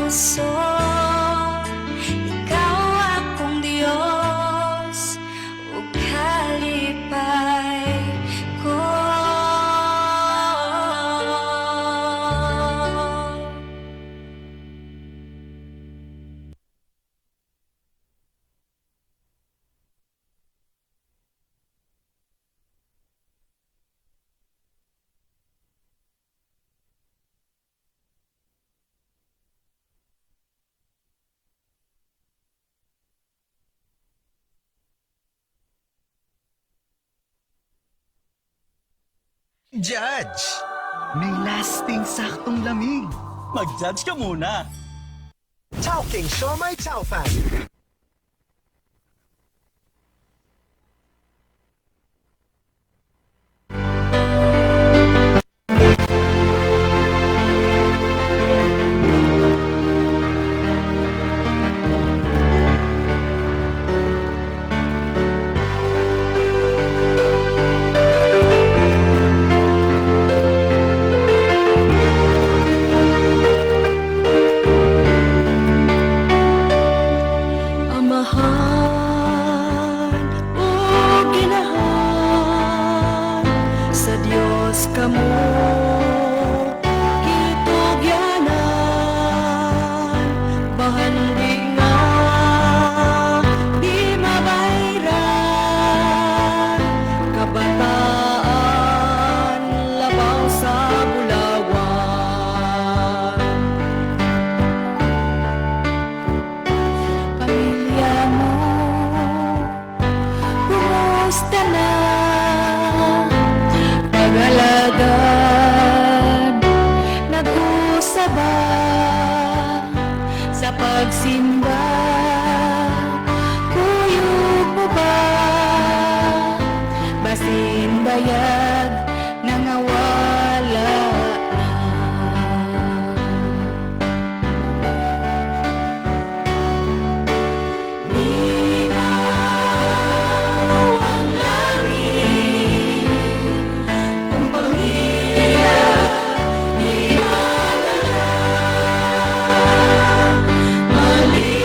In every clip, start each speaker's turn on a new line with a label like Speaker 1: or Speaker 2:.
Speaker 1: puso, ikaw akong Diyos, ug kalipay ko.
Speaker 2: Judge! May lasting saktong lamig.
Speaker 3: Mag-judge ka muna.
Speaker 4: Chowking Siomai Chow Fan.
Speaker 1: Amahan o ginahan, sa Diyos kamo kitugyanan, bahandi nga di mabayran, kabataan labaw sa Bulawan. Pamilya mo, kumusta na? Pag-alagad, nag-usa ba sa pagsimba? Kuyog mo ba? Basin bayag, nangawala na. Mali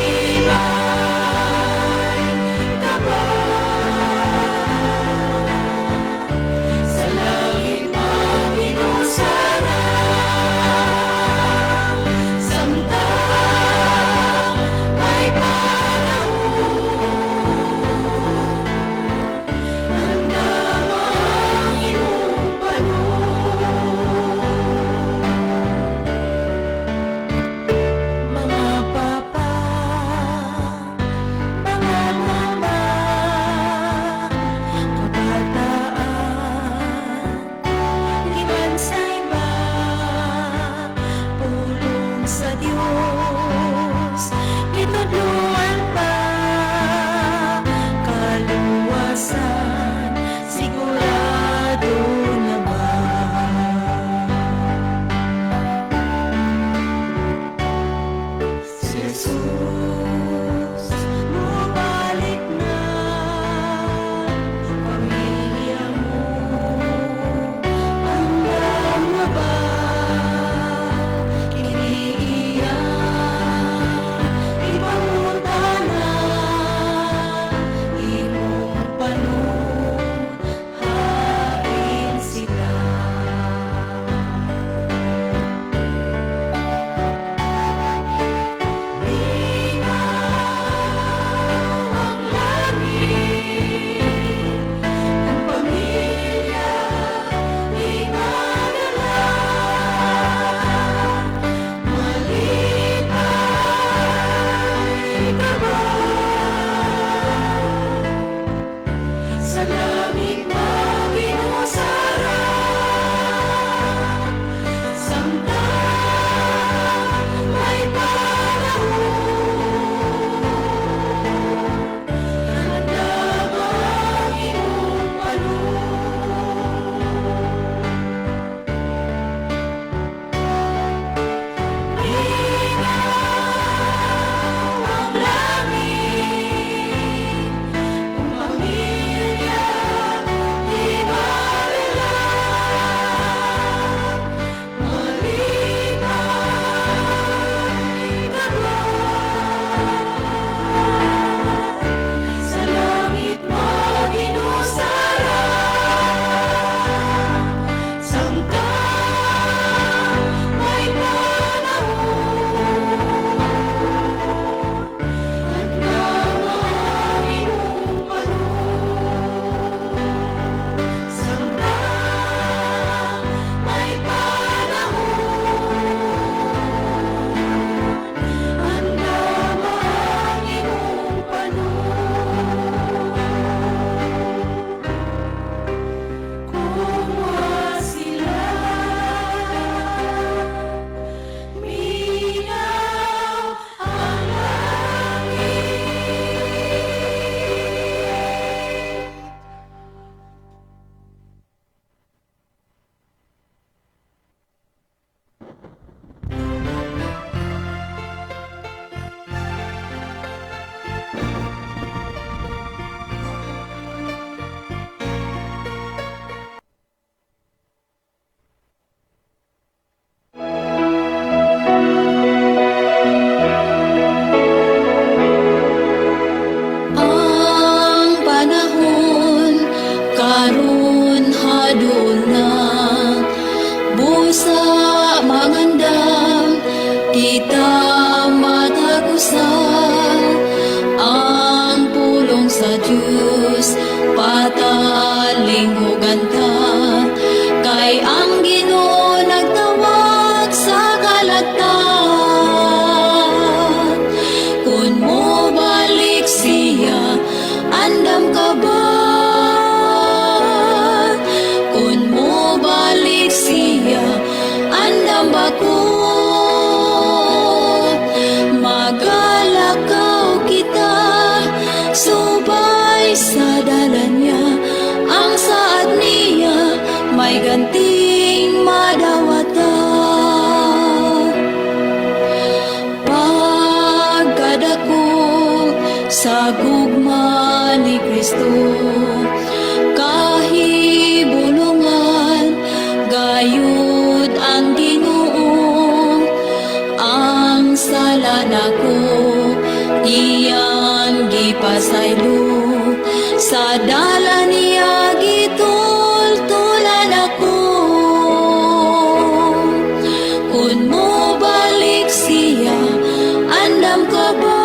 Speaker 1: ba?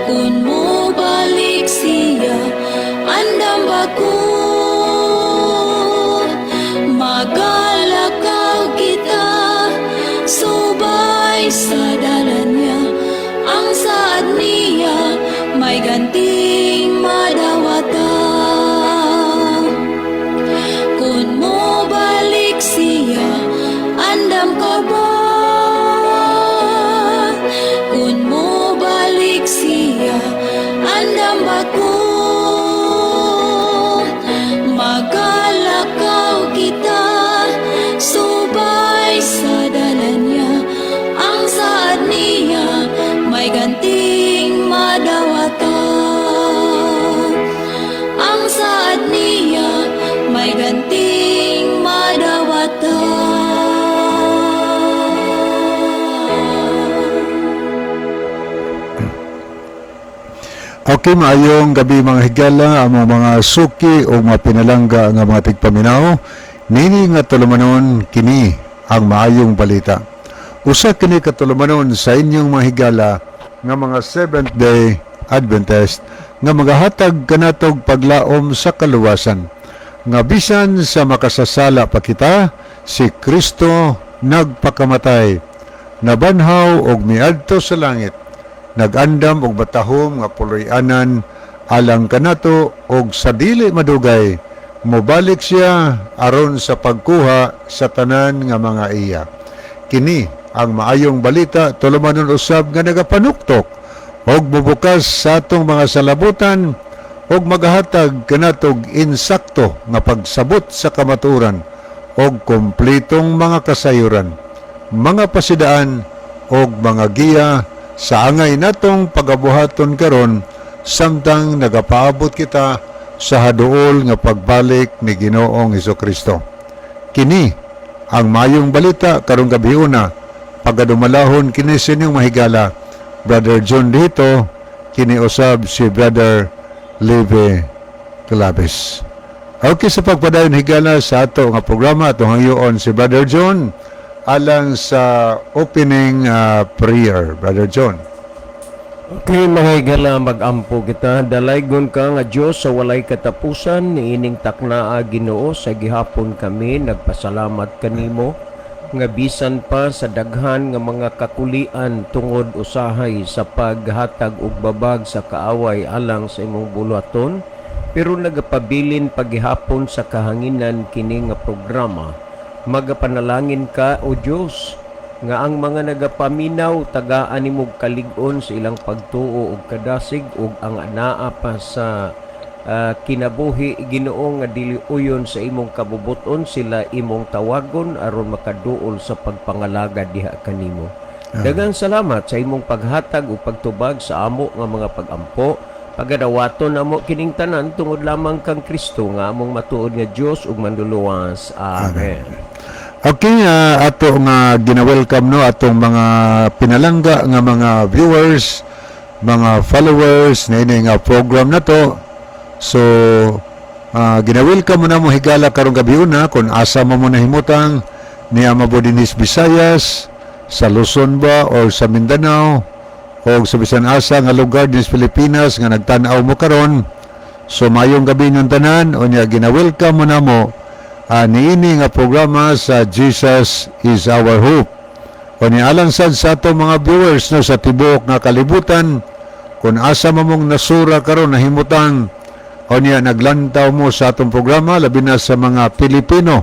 Speaker 1: Kung mo balik siya, andam ba ko? Magalakaw kita, subay sa dalan niya. Ang saad niya, may ganting madawata. Kung mo balik siya, andam ka ba? Kung mo balik siya, andam ba ko? Magalakaw kita, subay sa dalan niya. Ang saad niya, may ganting madawata. Ang saad niya, may ganting madawata.
Speaker 5: Okay, maayong gabi mga higala, among mga suki o mga pinalangga nga mga tigpaminaw. Nini nga tulumanon kini ang maayong balita. Usa kini katulumanon sa inyong mga higala nga mga Seventh-day Adventist nga magahatag kanatog paglaom sa kaluwasan. Nga bisan sa makasasala pa kita, si Kristo nagpakamatay, nabanhaw og miadto sa langit, nagandam og batahom nga puloy-anan alang kanato og sa dili madugay mobalik siya aron sa pagkuha sa tanan nga mga iya. Kini ang maayong balita tulumanon usab nga nagapanuktok og bubukas sa atong mga salabutan og maghatag kanatog insakto nga pagsabot sa kamaturan og kumpletong mga kasayuran, mga pasidaan og mga giya sa angay natong pagabuhaton karon samtang nagapaabot kita sa haduol nga pagbalik ni Ginoong Hesukristo. Kini ang mayong balita karong gabiuna pagadumalahon kini sa inyong mahigala Brother John dito, kini usab si Brother Leve Calabes. Okay, sa pagpadayon higala sa ato nga programa atong hangyoon si Brother John alang sa opening prayer. Brother John.
Speaker 6: Okay, mga higala, mag-ampo kita. Dalaygon ka nga Diyos sa walay katapusan, niining taknaa Ginoo sa gihapon kami, nagpasalamat kanimo, nga bisan pa sa daghan nga mga kakulian tungod usahay sa paghatag og babag sa kaaway alang sa imong buluhaton, pero nagapabilin paghihapon sa kahanginan kini nga programa. Magapanalangin ka, O Diyos, nga ang mga nagapaminaw tagaan nimog kalig-on sa ilang pagtuo og kadasig ug ang anaa pa sa kinabuhi Ginoo nga dili uyon sa imong kabubuton sila imong tawagon aron makaduol sa pagpangalaga diha kanimo. Daghang salamat sa imong paghatag ug pagtubag sa amo nga mga pagampo. Pagadawaton amo kining tanan tungod lamang kang Kristo nga among matuod nga Dios ug manluluwas. Amen.
Speaker 5: Okay, ato nga gina-welcome no atong mga pinalangga nga mga viewers, mga followers na ini nga program na to. So, gina-welcome mo na mo higala karong gabiuna kung asa mo na himutang ni Amabudinis Visayas, sa Luzon ba or sa Mindanao o sa bisan asa nga lugar din sa Pilipinas nga nagtan-aw mo karon. So, mayong gabi ng tanan o niya gina-welcome mo na mo niini nga programa sa Jesus is Our Hope. O nialang sad sa ato mga viewers no, sa tibok nga kalibutan, kung asa mamong nasura karon na himutang o niya naglantaw mo sa atong programa, labi na sa mga Pilipino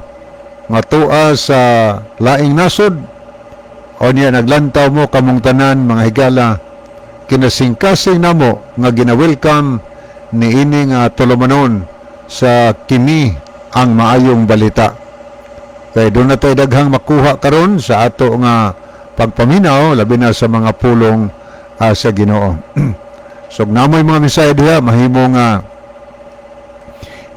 Speaker 5: nga tua sa laing nasod, o niya naglantaw mo kamong tanan mga higala, kinasingkasing namo nga gina-welcome niini nga tulumanon sa kini ang maayong balita. Kaya doon na tayo daghang makuha karon sa ato nga pagpaminaw, labi na sa mga pulong sa Ginoo. So, namoy mga misaya diha, mahimo nga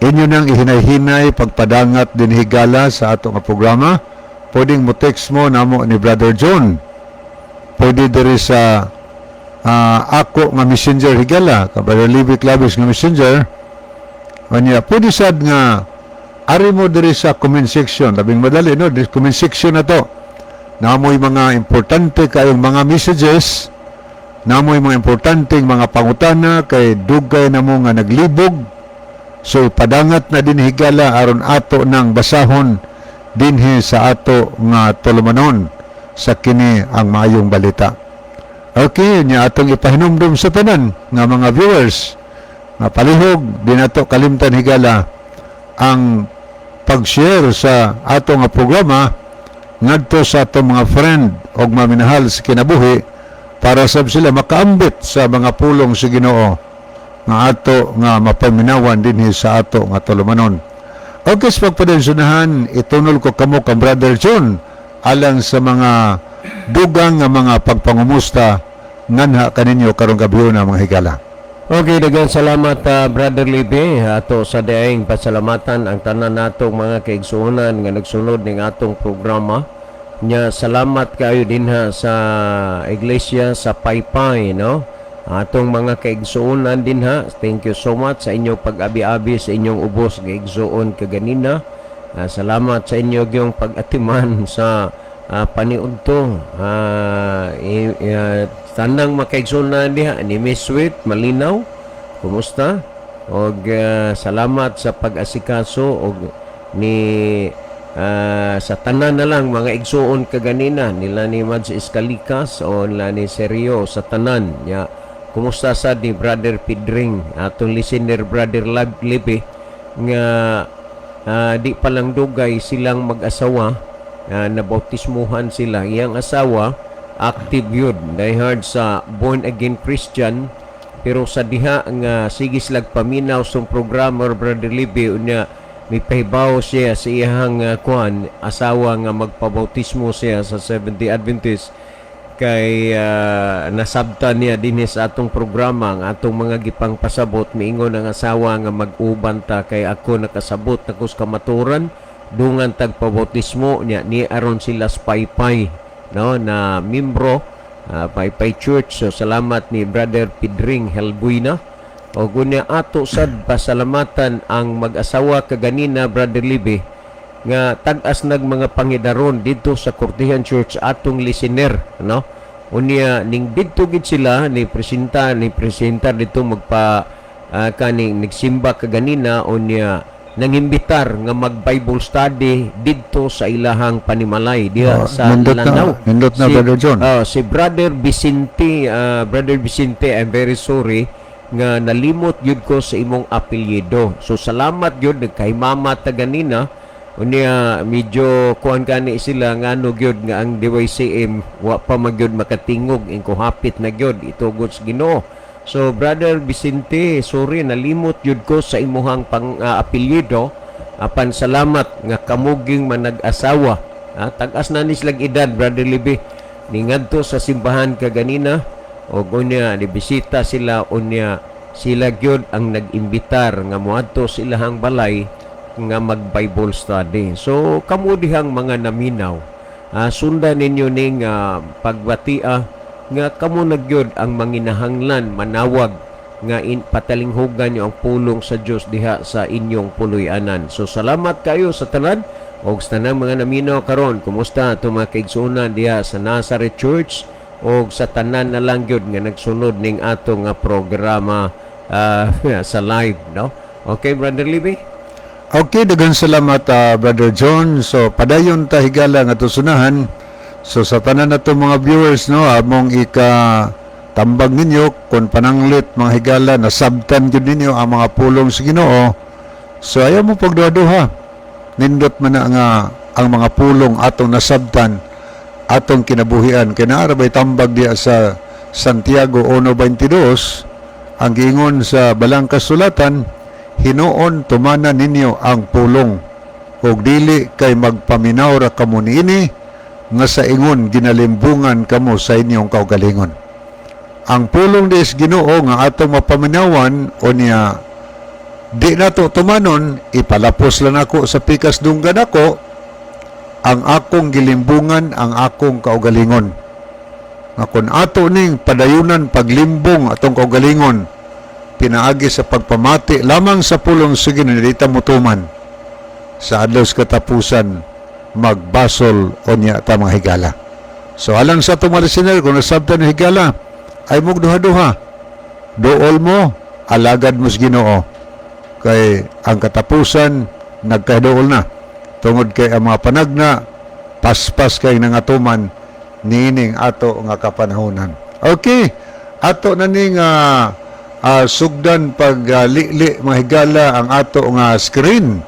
Speaker 5: inyo nang ihinay-hinay pagpadangat din higala sa ato nga programa. Pwedeng mo text mo namo ni Brother John. Pwede diri sa ako nga messenger higala, ka Brother Leve Calabes nga messenger. Kanya, pwede sad nga ari mo diri sa comment section, labing madali no, comment section na to. namoy mga importante kayong mga messages, namoy mga importanteng mga pangutana kay dugay na mo nga naglibog. So padangat na din higala aron ato ng basahon dinhi sa ato nga tulumanon sa kini ang maayong balita. Okay, niya atong ipahinumdum sa tanan nga mga viewers nga palihog din ato kalimtan higala ang pag-share sa ato nga programa ngadto sa ato mga friend o maminahal sa kinabuhi para sab sila makaambit sa mga pulong sa Ginoo nga ato nga mapaminawan dinhi sa ato nga tulumanon. Okay, sa pagpadensunahan, itunol ko kamo kang Brother John alang sa mga dugang nga mga pagpangumusta nganha kaninyo karong gabi na mga higala.
Speaker 6: Okay, daghang salamat Brother Libby. Ato sa daing pasalamatan ang tanan natong mga kaigsuonan nga nagsunod ning atong programa. Nya salamat kayo dinha sa iglesia sa Paypay, no? Atong mga kaigsuonan dinha. Thank you so much sa inyong pag-abi-abi sa inyong ubos nga igsuon kaganina. Salamat sa inyo gyung pag-atiman sa paniudto. Tanang makaigsuonan diha ni Miss Sweet Malinaw. Kumusta? Og salamat sa pag-asikaso og ni sa tanan na lang mga igsuon kaganina nila ni Mads Escalikas o nila ni Serio sa tanan. Ya, kumusta sa ni Brother Pidring, atong listener Brother Libby nga di palang dugay silang mag-asawa, nabautismuhan sila. Iyang asawa active yun, diehard sa born again Christian, pero sa diha nga sige slag paminaw sa programmer Brother Libby unya may pahibaw siya sa iyang kuan asawa nga magpabautismo siya sa Seventh-day Adventist kay nasabtan niya dinhi sa atong programa ang atong mga gipang pasabot. Miingon ang asawa nga mag-uban ta kay ako nakasabot ako sa kamaturan dungan tagpabautismo niya ni aron sila sa Paypay, no, na membro Paypay Church. So salamat ni Brother Pidring Helbuina. O gunya ato sad pasalamatan ang mag-asawa kaganina Brother Libby nga tag-as nag mga pangidaron dito sa Kortihan Church atong listener, no? Unya ning didto gid sila ni presenta dito magpa kaning nagsimba kaganina unya nangimbitar nga mag-Bible study dito sa ilahang panimalay diha sa Lanao.
Speaker 5: Nindot na Brother John.
Speaker 6: Si Brother Vicente, I'm very sorry nga nalimot yun ko sa imong apelyido. So salamat yun kay mama taganina. Unya medyo kuan kani sila nga ano gyud nga ang DYCM wa pa magyud makatingog ingko hapit na gyud itugod sa Ginoo. So Brother Vicente, sorry nalimot yun ko sa imuhang apelyido. Apan salamat nga kamuging manag-asawa. Tag-as na ni silang edad Brother Libby. Ningadto sa simbahan kaganina o unya nibisita sila unya sila gyud ang nag-imbitar nga moadto sa ilahang balay nga mag-Bible study. So kamo dihang mga naminaw, sundan ninyo ning pagbatia nga kamo na gyud ang manginahanglan manawag nga patalinghugan niyo ang pulong sa Dios diha sa inyong puloy-anan. So salamat kayo sa tanan og sa tanang mga naminaw karon. Kumusta ato mga kaigsuonan diha sa Nazareth Church og sa tanan na lang gyud nga nagsunod ning ato nga programa sa live, no? Okay, Brother Libby?
Speaker 5: Okay, daghang salamat Brother John. So padayon ta higala nga tusunahan. So sa tanan nato mga viewers, no, among tambag ninyo kung pananglit mga higala nasabtan gyud ninyo ang mga pulong sa Ginoo. So ayaw mo pagduha-duha. Nindot man na nga ang mga pulong atong nasabtan atong kinabuhian. Kaya naarabay tambag diya sa Santiago 1:22 ang giingon sa balang kasulatan, hinuon tumanan ninyo ang pulong ug dili kay magpaminaw ra kamo niini nga sa ingon ginalimbungan kamo sa inyong kaugalingon. Ang pulong des Ginoo nga atong mapaminawan unya di nato tumanon, ipalapos lang ako sa pikas dunggan ako ang akong gilimbungan, ang akong kaugalingon. Nga kung ato ning padayunan paglimbong atong kaugalingon, pinaagi sa pagpamati lamang sa pulong sige na dita mutuman sa adlaw sa katapusan magbasol o niya ta mga higala. So alang sa itong mga listener, kung nasabtan ng higala, ay mong duha-duha. Dool mo, alagad mo sa Ginoo. Kay ang katapusan, nagkadool na. Tungod kay ang mga panagna, paspas kay nangatuman, niining ato nga kapanahonan. Okay, ato na ning sugdan pag li mga higala ang ato nga screen.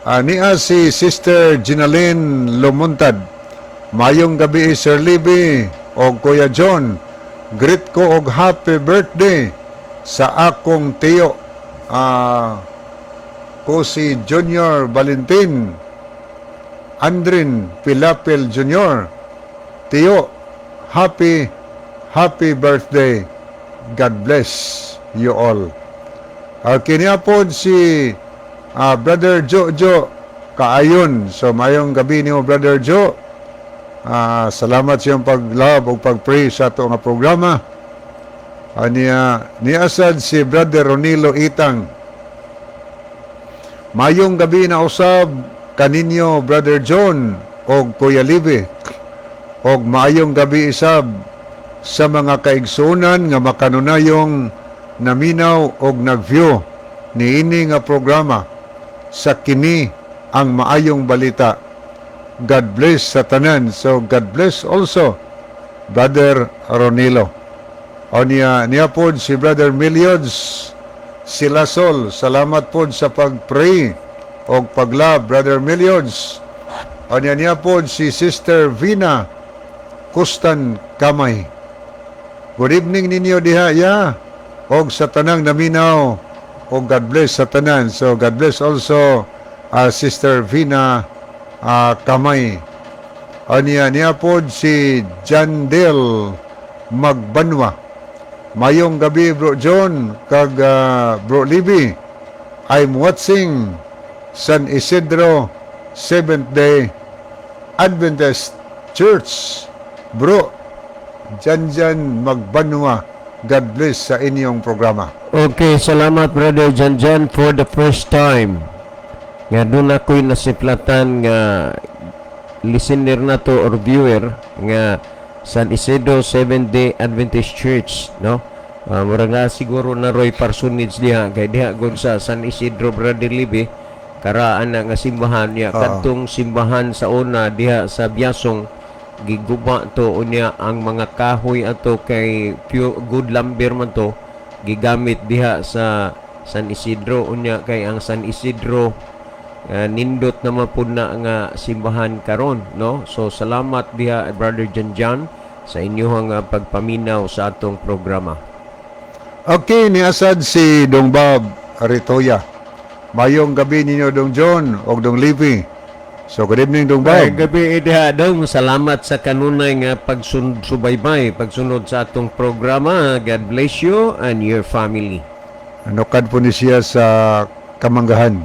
Speaker 5: Niya si Sister Ginaline Lumuntad. Mayong gabi, Sir Libby o Kuya John. Greet ko og happy birthday sa akong tiyo. Ko si Junior Valentin Andrin Pilapil Jr. Tiyo, happy birthday. God bless you all. Kiniapod si Brother Jojo Kaayon. So mayong gabi niyo, Brother Jo. Salamat sa iyong pag-love o pag-pray sa ito nga programa. Niasad si Brother Ronilo Itang. Mayong gabi na usab kaninyo, Brother John o Kuya Libby. O mayong gabi isab sa mga kaigsunan nga makanunayong naminaw o nag-view ni ini nga programa sa kini ang maayong balita. God bless sa tanan. So, God bless also Brother Ronilo. O niya pod si Brother Millions Silasol. Salamat pod sa pag-pray o pag-love, Brother Millions. O niya pod si Sister Vina Kustan Kamay. Good evening ninyo diha, ya. O sa tanang naminaw. O God bless sa tanan. So, God bless also Sister Vina Kamay. Niya pod si Jandel Magbanwa. Mayong gabi, Bro John, kag Bro Libby. I'm watching San Isidro Seventh-day Adventist Church. Bro, Janjan Magbanwa. God bless sa inyong programa.
Speaker 6: Okay, salamat Brother Janjan for the first time. Nga doon ako'y nasiplatan nga listener na to or viewer nga San Isidro Seventh-day Adventist Church, no? Mura nga siguro na roy parsonage diha kay diha gud sa San Isidro, Brother Libby, karaan na nga simbahan niya. Kadtong simbahan sa una diha sa Biasong, giguba to unya ang mga kahoy ato kay pure good lumber man to gigamit diha sa San Isidro unya kay ang San Isidro nindot naman po na nga simbahan karon, no? So salamat diha Brother Janjan sa inyong pagpaminaw sa atong programa.
Speaker 5: Okay, niasad si Dong Bob Aritoya. Mayong gabi ninyo, Dong John o Dong Libby. So good evening, Dong Bob.
Speaker 6: Ay, gabi diha dong, salamat sa kanunay nga pagsubaybay, pagsunod sa atong programa. God bless you and your family.
Speaker 5: Anokad po ni siya sa Kamanggahan,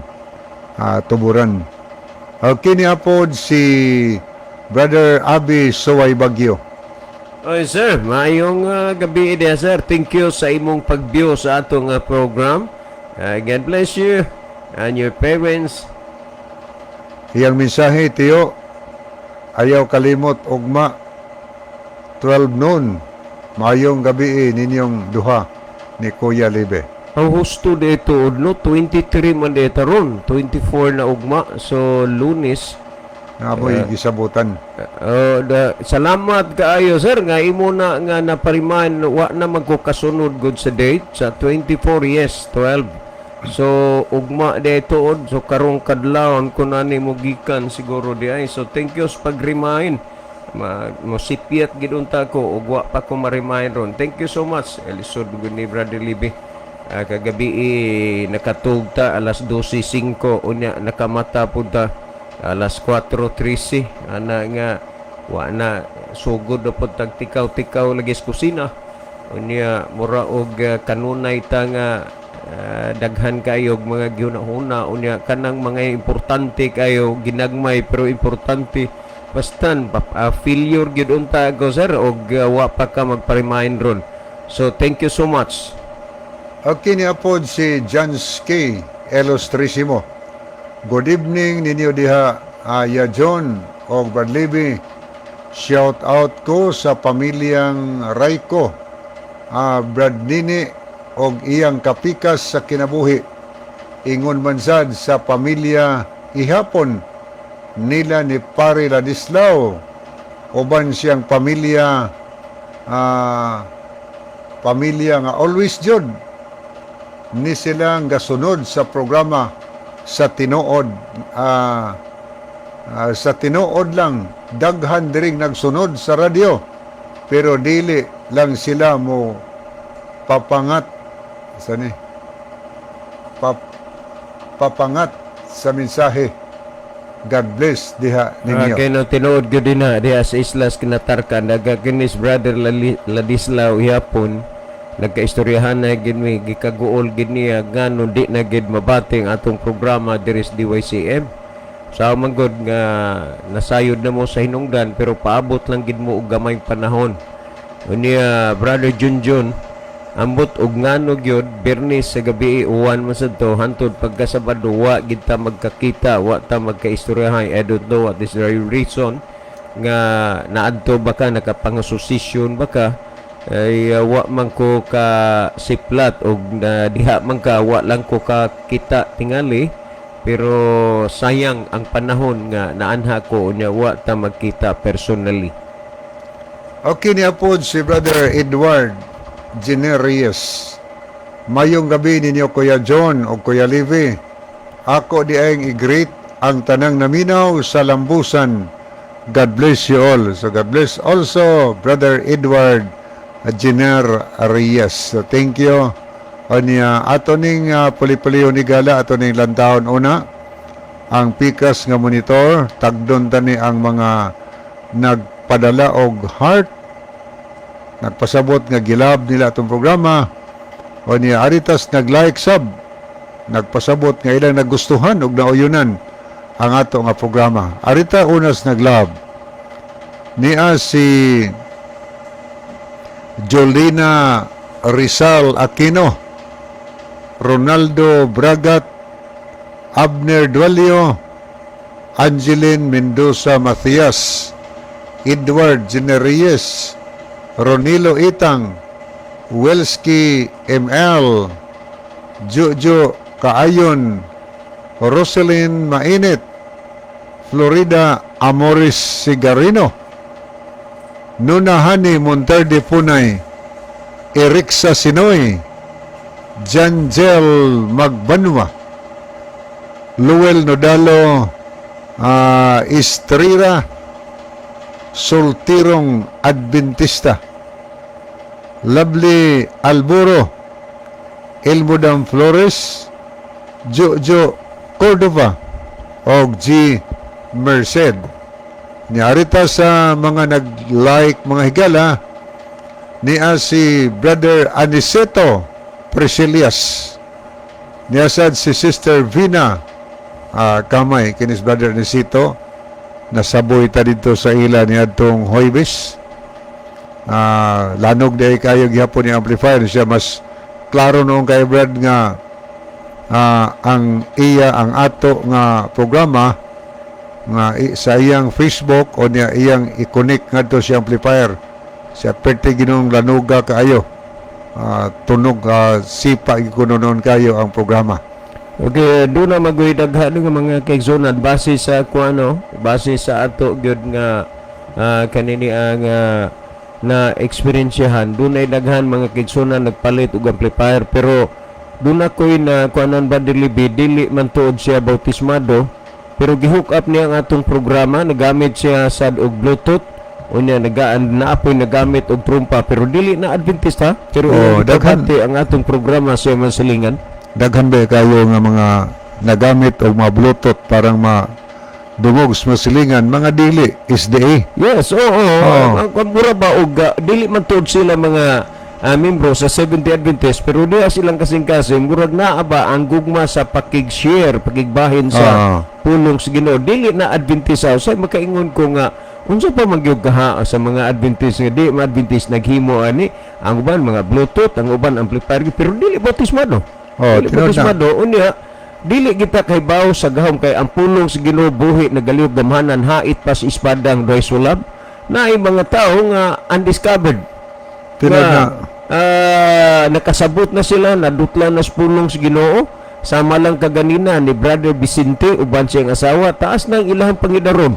Speaker 5: Tuburan. Okay, niapod si Brother Abi Suway Bagyo.
Speaker 6: Oy sir, maayong gabi diha sir. Thank you sa imong pag-view sa atong program. God bless you and your parents.
Speaker 5: Iyang mensahe, tiyo, ayaw kalimot ugma 12 noon. Mayong gabi ninyong duha ni Kuya Libe.
Speaker 6: Ang husto dito no 23 man dito ron, 24 na ugma, so Lunes.
Speaker 5: Namoy gisabutan.
Speaker 6: Salamat kaayo sir nga imo na nga napariman wa na magkukasunod gud sa date sa 24 yes 12. So ugma dito so karong kadlawon ko na ni mo gikan siguro di ay. So thank you sa pag-remind. Mosipiat gid unta ko ug wa pa ko ma-remind ron. Thank you so much Elisod gud ni Brother Libby. Kagabi nakatugta alas 12:05 unya nakamata pud ta alas 4:13 ana nga wa na sugod na pud tagtikaw-tikaw lagi sa kusina unya mura og kanunay ta nga daghan kayo og mga gihuna-huna unya kanang mga importante kayo ginagmay pero importante bastan failure gyud unta go sir og wa pa ka magpa-remind ron. So thank you so much.
Speaker 5: Okay, niapod si Jans K. Elostrissimo. Good evening ninyo diha, Ya John o Brad Libby. Shout out ko sa pamilyang Rayco, Brad Nini og iyang kapikas sa kinabuhi. Ingon man sad sa pamilya ihapon nila ni Pare Ladislao, uban siyang pamilya nga always jud ni silang gasunod sa programa sa tinuod lang daghan diring nagsunod sa radyo pero dili lang sila mo papangat papangat sa mensahe. God bless diha ninyo.
Speaker 6: Kaya no, tinuod ko din na diha sa Islas Kinatarka, nagakinis Brother Ladislao ihapon, nagkaistoryahan na gid mi, gikaguol gid niya, ngano di na gid mabating atong programa diri sa DYCM. Sa manggod nga nasayod na mo sa hinungdan, pero paabot lang gid mo og gamay panahon. Unya Brother Junjun, ambot og ngano gyud Bernis sa gabi uwan man sad to hantod pagka Sabado wa gid ta magkakita, wa ta magkaistoryahan. I don't know what is the reason nga naadto baka nakapangasosisyon baka ay wa man ko ka siplat og diha man ka wa lang ko ka kita tingali, pero sayang ang panahon nga naanha ko unya wa ta magkita personally.
Speaker 5: Okay niya po si Brother Edward Generis. Mayong gabi ninyo Kuya John o Kuya Livy. Ako di ayong i-greet ang tanang naminaw sa Lambusan. God bless you all. So God bless also Brother Edward Jenner Arias. So thank you. O niya ato ning puli-puliho ni gala ato ning lantahon una. Ang pikas nga monitor tagdon tani ang mga nagpadala og heart, nagpasabot nga gilab nila itong programa, o niya aritas nag-like sub, nagpasabot nga ilang nagustuhan og nauyunan ang ato nga programa. Arita unas nag-love niya si Jolina Rizal Aquino, Ronaldo Bragat, Abner Dualio, Angeline Mendoza Macias, Edward Generes, Ronilo Itang, Welski ML, Jojo Kaayon, Roselyn Mainit, Florida Amoris Sigarino, Nunahani Monterde Punay, Erixa Sinoy, Janjel Magbanwa, Luel Nodalo Istrira, Soltirong Adventista, Lovely Alburo, Elmodam Flores, Jojo Cordova, o G. Merced. Niarita sa mga nag-like mga higala, niya si Brother Aniceto Presilias, niya sad si Sister Vina Kamay, kinis Brother Aniceto, nasaboy ta dito sa ila niya itong Hoybes. Lanog day kayo gihapon ni amplifier siya, mas klaro noong kay Brad nga ang ato nga programa nga sa iyang Facebook o niya iyang i-connect nga to si amplifier siya perte ginong lanuga kaayo, tunog sipa ikunonon kayo ang programa.
Speaker 6: Okay, doon na magwidaghan ng mga kaigsunan base sa kuano, base sa ato gyud nga kanini ang na experiensyahan. Doon ay daghan mga kaigsunan nagpalit og amplifier, pero doon ako'y na kuanan ba dili man tuod siya bautismado, pero gihook up niya ang atong programa, nagamit siya sad og Bluetooth, unya naapoy nagamit og trumpa, pero dili na Adventist ha, pero daghan ang atong programa sa mansilingan.
Speaker 5: Daghan ba kayo nga mga nagamit og mga Bluetooth parang dungog sa masilingan, mga dili SDA.
Speaker 6: Yes, oo. Ang mura ba og dili man tuod sila mga membro sa Seventh-day Adventist, pero diya silang kasing-kasing murag naa ba ang gugma sa pakig-share, pakigbahin sa pulong sa Ginoo, dili na Adventist sa makaingon ko nga unsa pa magyug kaha sa mga Adventist nga di ma-Adventist naghimo ani, ang uban mga Bluetooth, ang uban amplifier, pero dili bautismado. Dili bautismado unya dili kita kay bawo sa gahom kay ang pulong sa Ginoo buhi nagalihok gamhanan, hait pas ispadang doy sulab, na mga tao nga undiscovered.
Speaker 5: Tulad na,
Speaker 6: Nakasabot na sila, nadutlan na sa pulong sa Ginoo. Sama lang kaganina ni Brother Vicente uban siyang asawa, taas ng ilahang pangidaron.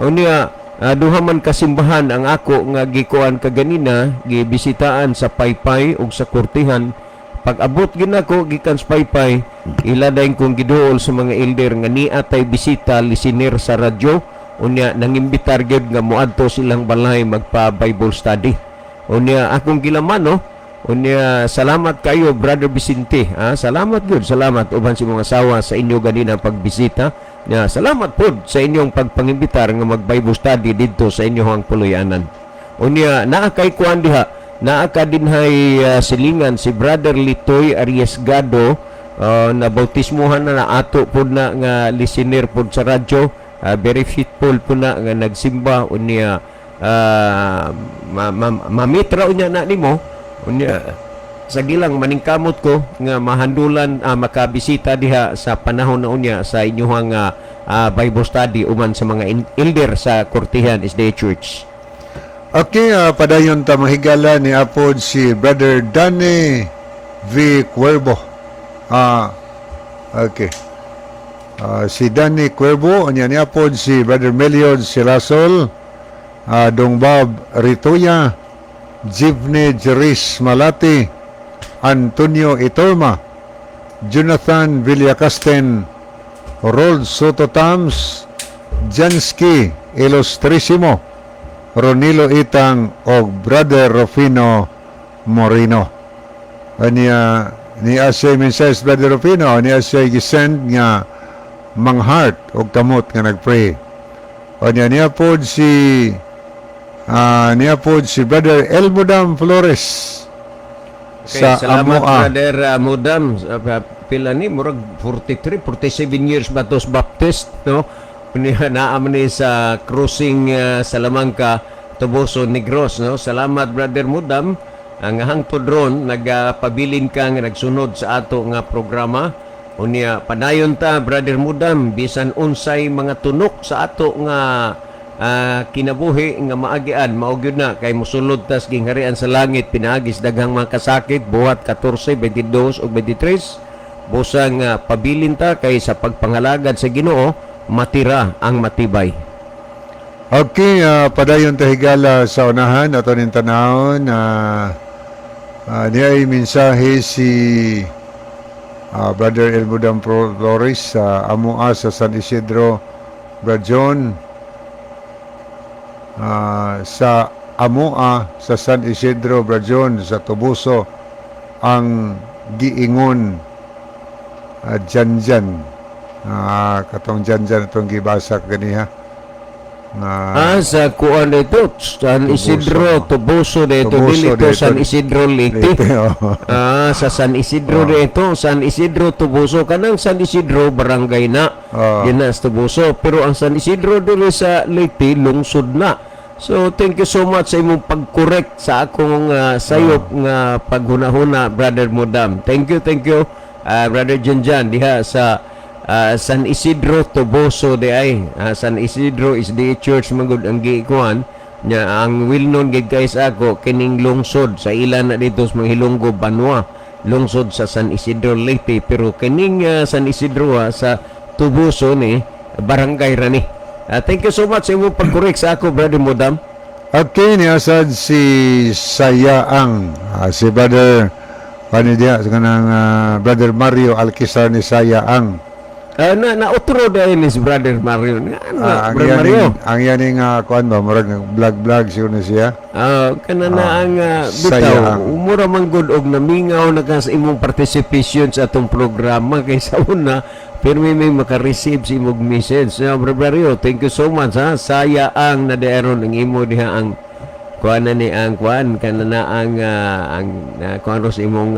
Speaker 6: O niya, duha man kasimbahan ang ako nga gikuan kaganina, gibisitaan sa Paypay ug sa Kortihan. Pag abot ginako gikan sa Paypay, ila dayon kong giduol sa mga elder nga niya tay bisita listener sa radyo. Unya nangimbitar gyud nga moadto silang balay magpa Bible study. Unya akong gilaman no. Unya salamat kayo Brother Vicente. Salamat gyud, salamat uban si mga asawa sa inyo ganina pagbisita. Nya salamat pod sa inyong pagpangimbitar nga mag Bible study didto sa inyong puloy-anan. Unya naa kay kuan diha, naa ka dinhay silingan si Brother Litoy Arriesgado, na bautismuhan na ato pod na nga listener pod sa radyo. Very faithful po na nga nagsimba unya mamitra unya na nimo unya sa gilang maningkamot ko nga mahandulan makabisita diha sa panahon na unya sa inyong Bible study uman sa mga elder sa Kortihan SDA Church.
Speaker 5: okay, padayon ta mahigala ni apod si Brother Danny V. Cuervo. Okay. Si Danny Cuervo, anya niya po si Brother Meliod Silasol, Dongbab Rituya, Jivne Jeris Malati, Antonio Itorma, Jonathan Villacasten, Rold Soto Tams, Jansky Ilustrisimo, Ronilo Itang o Brother Rufino Moreno. Anya ni Asay Mensajes Brother Rufino, ni Asay gisend nga mang heart o kamot nga nagpray. O niya po si Brother Elmodam Flores sa
Speaker 6: salamat
Speaker 5: Amoa.
Speaker 6: Brother Mudam. Pila ni murag 47 years batos Baptist no. Unya naa man ni sa crossing Salamanca Toboso Negros no. Salamat Brother Mudam. Ang hangtod ron nagpabilin ka nga nagsunod sa ato nga programa. Unya padayon ta Brother Mudam bisan unsay mga tunok sa ato nga kinabuhi nga maagian mao gyud na kay mosulod tas gingharian sa langit pinaagis daghang mga kasakit buhat 14, 22 ug 23 busang pabilin ta kay sa pagpangalagad sa Ginoo matira ang matibay.
Speaker 5: Okay, padayon ta higala sa unahan ato ning tanawon niya ay mensahe si Brother Elmodam Flores sa Amoa sa San Isidro Brajon. Sa Amoa sa San Isidro Brajon sa Toboso ang giingon Janjan. Katong Janjan itong gibasa ganiha.
Speaker 6: Sa kuan dito San Isidro Toboso dito dito San Isidro Leyte. Sa San Isidro dito San Isidro Toboso kanang San Isidro barangay na sa Toboso pero ang San Isidro dito sa Leyte lungsod na. So thank you so much sa imong pag-correct sa akong sayop nga paghunahuna Brother Mudam. Thank you Brother Janjan diha sa San Isidro Toboso de ay San Isidro is the church magud ang giikuan nya ang well-known gid guys ako kining lungsod sa ilan na dito sa Hilonggo Banwa lungsod sa San Isidro Leyte pero kining San Isidro sa Toboso ni barangay ra ni. Thank you so much sa imong pag-correct sa ako Brother Mudam.
Speaker 5: Okay, niasad si Sayaang si Brother Panidia kanang Brother Mario Alquizar ni Sayaang.
Speaker 6: Na-utro dahil ni si Brother Mario. Brother Mario.
Speaker 5: Ang yaning kuan ba murag vlog siguro na siya.
Speaker 6: Kana na ang bitaw. Umura man gud og namingaw na ka sa imong participation sa atong programa kaysa una pero may maka-receive si imong message. Brother Mario, thank you so much ha. Saya ang nadaeron ang imo diha ang kuan ni ang kuan kana na ang kuan sa imong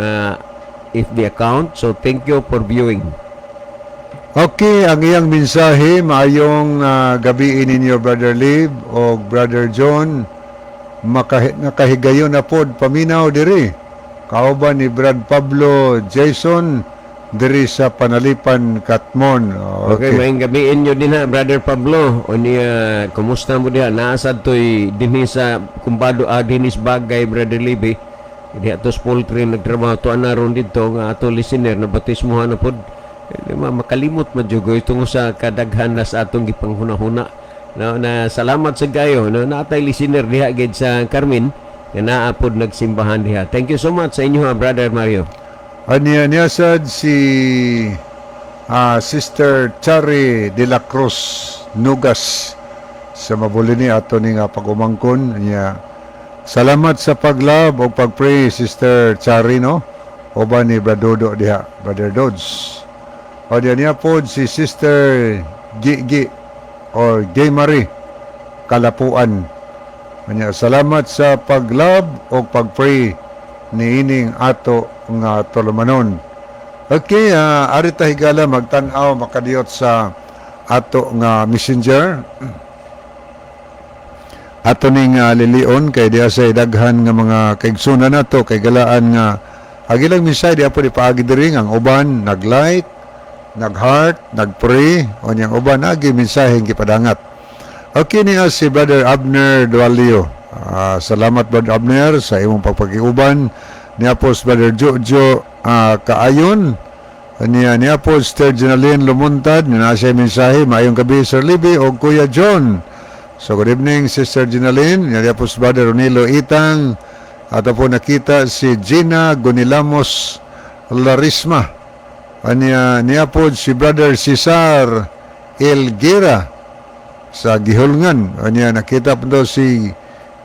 Speaker 6: FB account. So thank you for viewing.
Speaker 5: Okay, ang iyang mensahe, maayong gabi ninyo Brother Liv o Brother John. Nakahigayon na pod paminaw diri. Kauban ni Brad Pablo Jason diri sa Panalipan, Katmon.
Speaker 6: Okay, maing gabiin nyo din ha, Brother Pablo. O niya, kumusta mo diha? Naasad to'y dinhi sa kumbado dinis bagay, Brother Libby. Di atos poultry nagtrabaho to anaron dito nga ato listener na batismohan na pod. Makalimot madjugo itong sa kadaghan na sa atong gipanghuna-huna. Na salamat sa gayo na natay listener diha gid sa Carmen nga naa pod nagsimbahan diha. Thank you so much sa inyo ha, Brother Mario.
Speaker 5: Niya sad si Sister Chari de la Cruz Nugas sa mabuli ni ato ni nga pag-umangkon niya. Salamat sa paglab o pagpray, Sister Chari, no? Oba ni Bradodo diha, Brother Dodds. O niya po si Sister Gigi or Gay Marie Kalapuan. Niya, salamat sa paglab o pagpray ni ining ato nga tulumanon. Okay, arita higala magtan-aw makadiyot sa ato nga messenger. Ato ning lilion kay diya sa daghan nga mga kaigsunan nato kay galaan nga agilang misay diya po di paagi diri ang uban nag-light, nag-heart, nag-pray o niyang uban agi mensaheng gipadangat. Okay niya si Brother Abner Dualio. Salamat Brother Abner sa imong pagpakiuban. Niya po si Brother Jojo Kaayon. Niya po si Sister Jenaline Lumuntad. Na siya mensahe. Maayong gabi Sir Libby o Kuya John. So good evening Sister Jenaline. Niya po si Brother Ronilo Itang. At po nakita si Gina Gonilamos Larisma. Niya po si Brother Cesar Elguera sa Gihulngan. Niya nakita po daw si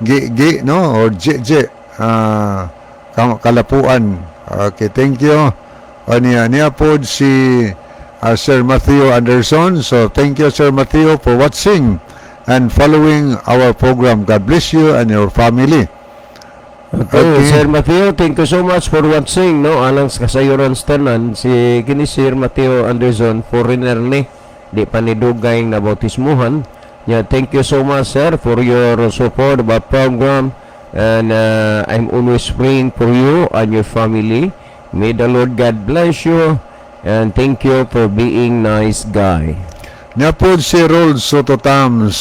Speaker 5: G, no? Or J, Kalapuan. Okay, thank you. Niya po si Sir Matthew Anderson. So, thank you, Sir Matthew, for watching and following our program. God bless you and your family.
Speaker 6: Okay, Sir Matthew, thank you so much for watching, no? Alang sa kasayuran tanan si kini Sir Matthew Anderson, foreigner ni, di pa ni dugay na bautismuhan. Yeah, thank you so much, sir, for your support of our program. And I'm always praying for you and your family. May the Lord God bless you. And thank you for being nice guy.
Speaker 5: Niya po si Rold Sototams.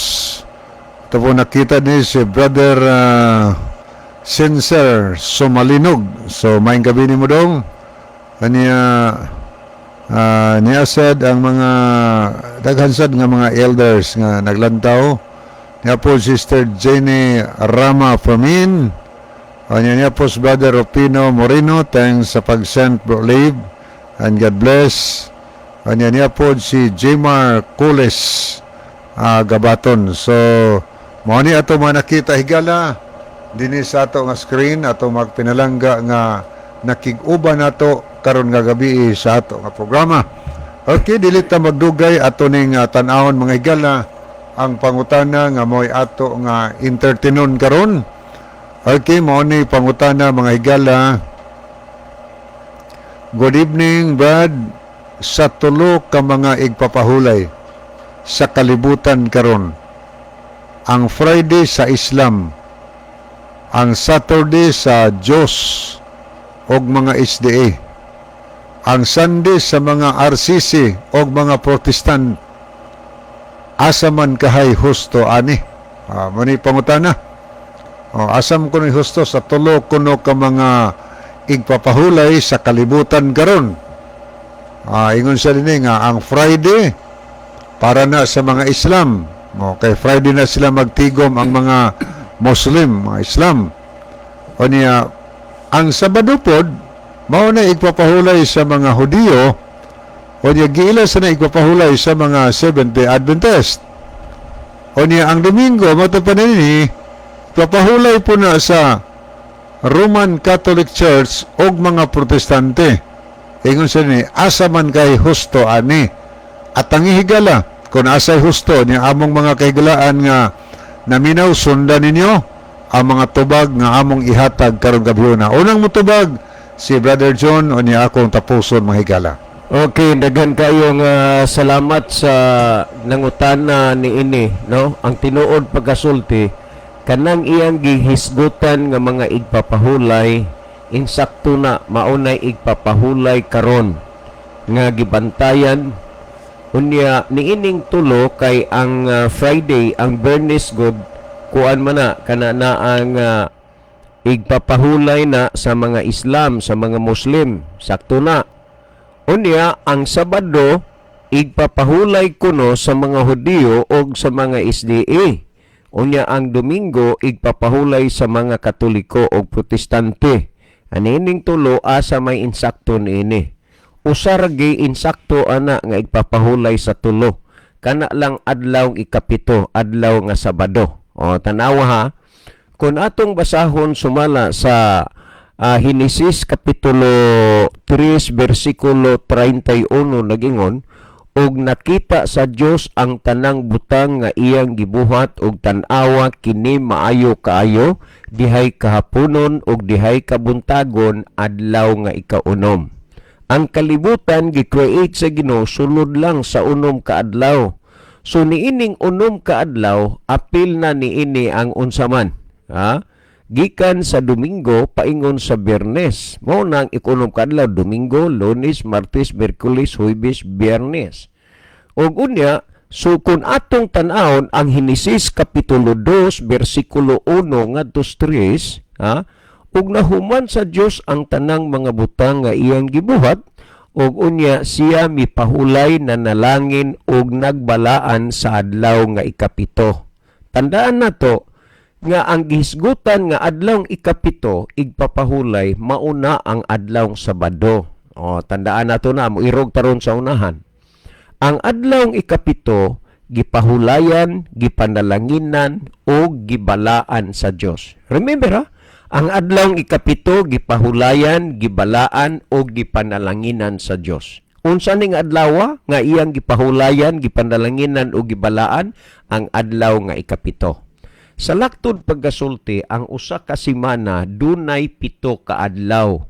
Speaker 5: Ito po nakita ni si Brother Sensor Somalinog. So, maing gabi ni mo dong. Niya said ang mga daghansad nga mga elders nga naglantaw. Niya po Sister Jenny Rama Famin. Niya po si Brother Rupino Moreno. Thanks sa pag-send bro Live. And God bless. Niya po si Jmar Kules Gabaton. So, mo ni ato mga nakita higala dinhi sa ato nga screen ato magpinalangga nga nakig-uban nato karon nga gabi sa ato nga programa. Okay, dili ta magdugay ato ning tan-awon mga higala ang pangutana nga moy ato nga entertainon karon. Okay, mo ni pangutana mga higala. Good evening, Brad. Sa tulo ka mga igpapahulay sa kalibutan karon. Ang Friday sa Islam, ang Saturday sa Diyos og mga SDA, ang Sunday sa mga RCC o mga Protestant, asaman kahay husto ani. Muni pangutana. Asam ko ni husto sa tulo kuno ka mga igpapahulay sa kalibutan karon. Ingon siya din nga ang Friday para na sa mga Islam. Kay Friday na sila magtigom ang mga Muslim, mga Islam. O niya, ang Sabado pod mao na igpapahulay sa mga Hudiyo o niya giila sa na igpapahulay sa mga Seventh-day Adventist. O niya ang Domingo mao pa nini igpapahulay po na sa Roman Catholic Church o mga Protestante. Ingon siya ni asa man kay husto ani at ang higala kung asay husto niya among mga kahigalaan nga naminaw sundan ninyo ang mga tubag nga among ihatag karong gabi na. Unang mutubag si Brother John o niya akong tapuson mga higala.
Speaker 6: Okay, daghan kayong salamat sa nangutana ni ini, no? Ang tinuod pagkasulti kanang iyang gihisgutan nga mga igpapahulay insakto na maunay igpapahulay karon nga gibantayan. Unya niining tulo kay ang Friday ang Bernice God kuan man na kana na ang igpapahulay na sa mga Islam, sa mga Muslim, sakto na. Unya ang Sabado igpapahulay kuno sa mga Hudiyo o sa mga SDA. Unya ang Domingo igpapahulay sa mga Katoliko o Protestante. Anining tulo asa may insakto niini. Usa ra gyud insakto ana nga igpapahulay sa tulo. Kana lang adlaw ikapito, adlaw nga Sabado. O tanawa ha. Kung atong basahon sumala sa Henesis kapitulo 3 bersikulo 31 nagingon, og nakita sa Dios ang tanang butang nga iyang gibuhat og tan-awa kini maayo kaayo dihay kahaponon og dihay kabuntagon adlaw nga ikaunom. Ang kalibutan gi-create sa Ginoo sulod lang sa unom ka adlaw. So niining unom ka adlaw apil na niini ang unsaman. Gikan sa Domingo paingon sa Biyernes. Mao nang ikunom ka adlaw Domingo, Lunes, Martes, Miyerkules, Huwebes, Biyernes. Og unya, so kung atong tan-awon ang Henesis kapitulo 2 bersikulo 1 ngadto 3, ug nahuman sa Dios ang tanang mga butang nga iyang gibuhat, ug unya siya mipahulay na nalangin ug nagbalaan sa adlaw nga ikapito. Tandaan nato nga ang gihisgutan nga adlaw ikapito igpapahulay mauna ang adlaw Sabado. O tandaan nato na mo irog taron sa unahan. Ang adlaw ikapito gipahulayan, gipanalanginan ug gibalaan sa Dios. Remember ha? Ang adlaw ikapito gipahulayan, gibalaan o gipanalanginan sa Dios. Unsa ning adlaw nga iyang gipahulayan, gipanalanginan o gibalaan? Ang adlaw nga ikapito. Sa laktod paggasulti, ang usa ka semana dunay 7 ka adlaw.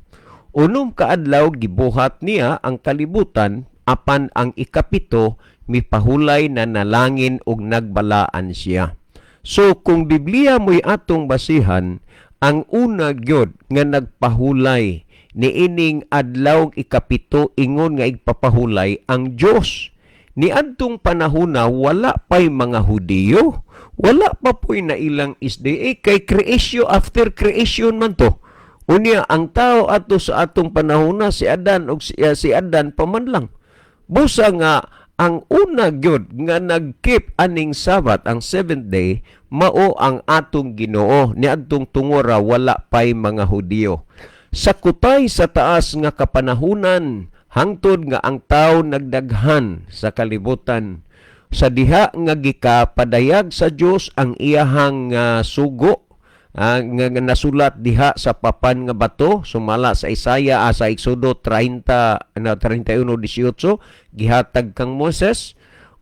Speaker 6: Unom ka adlaw gibuhat niya ang kalibutan apan ang ikapito mipahulay na nalangin og nagbalaan siya. So kung Biblia mo'y atong basihan, ang una gyud nga nagpahulay niining adlaw ikapito ingon nga igpapahulay ang Dios. Niadtong panahona wala pay mga Hudiyo, wala pa po'y na ilang SDA kay creation after creation man to. Unya ang tao ato sa atong panahona si Adan ug si Adan paman lang. Busa nga ang una gyud nga nagkeep aning Sabat ang 7th day mao ang atong Ginoo niadtong tungora wala pay mga Hudiyo. Sa kutay sa taas nga kapanahunan hangtod nga ang tawo nagdaghan sa kalibutan sa diha nga gikapadayag sa Dios ang iyahang sugo nga nasulat diha sa papan nga bato sumala sa Isaya sa Exodo 31:18 gihatag kang Moses.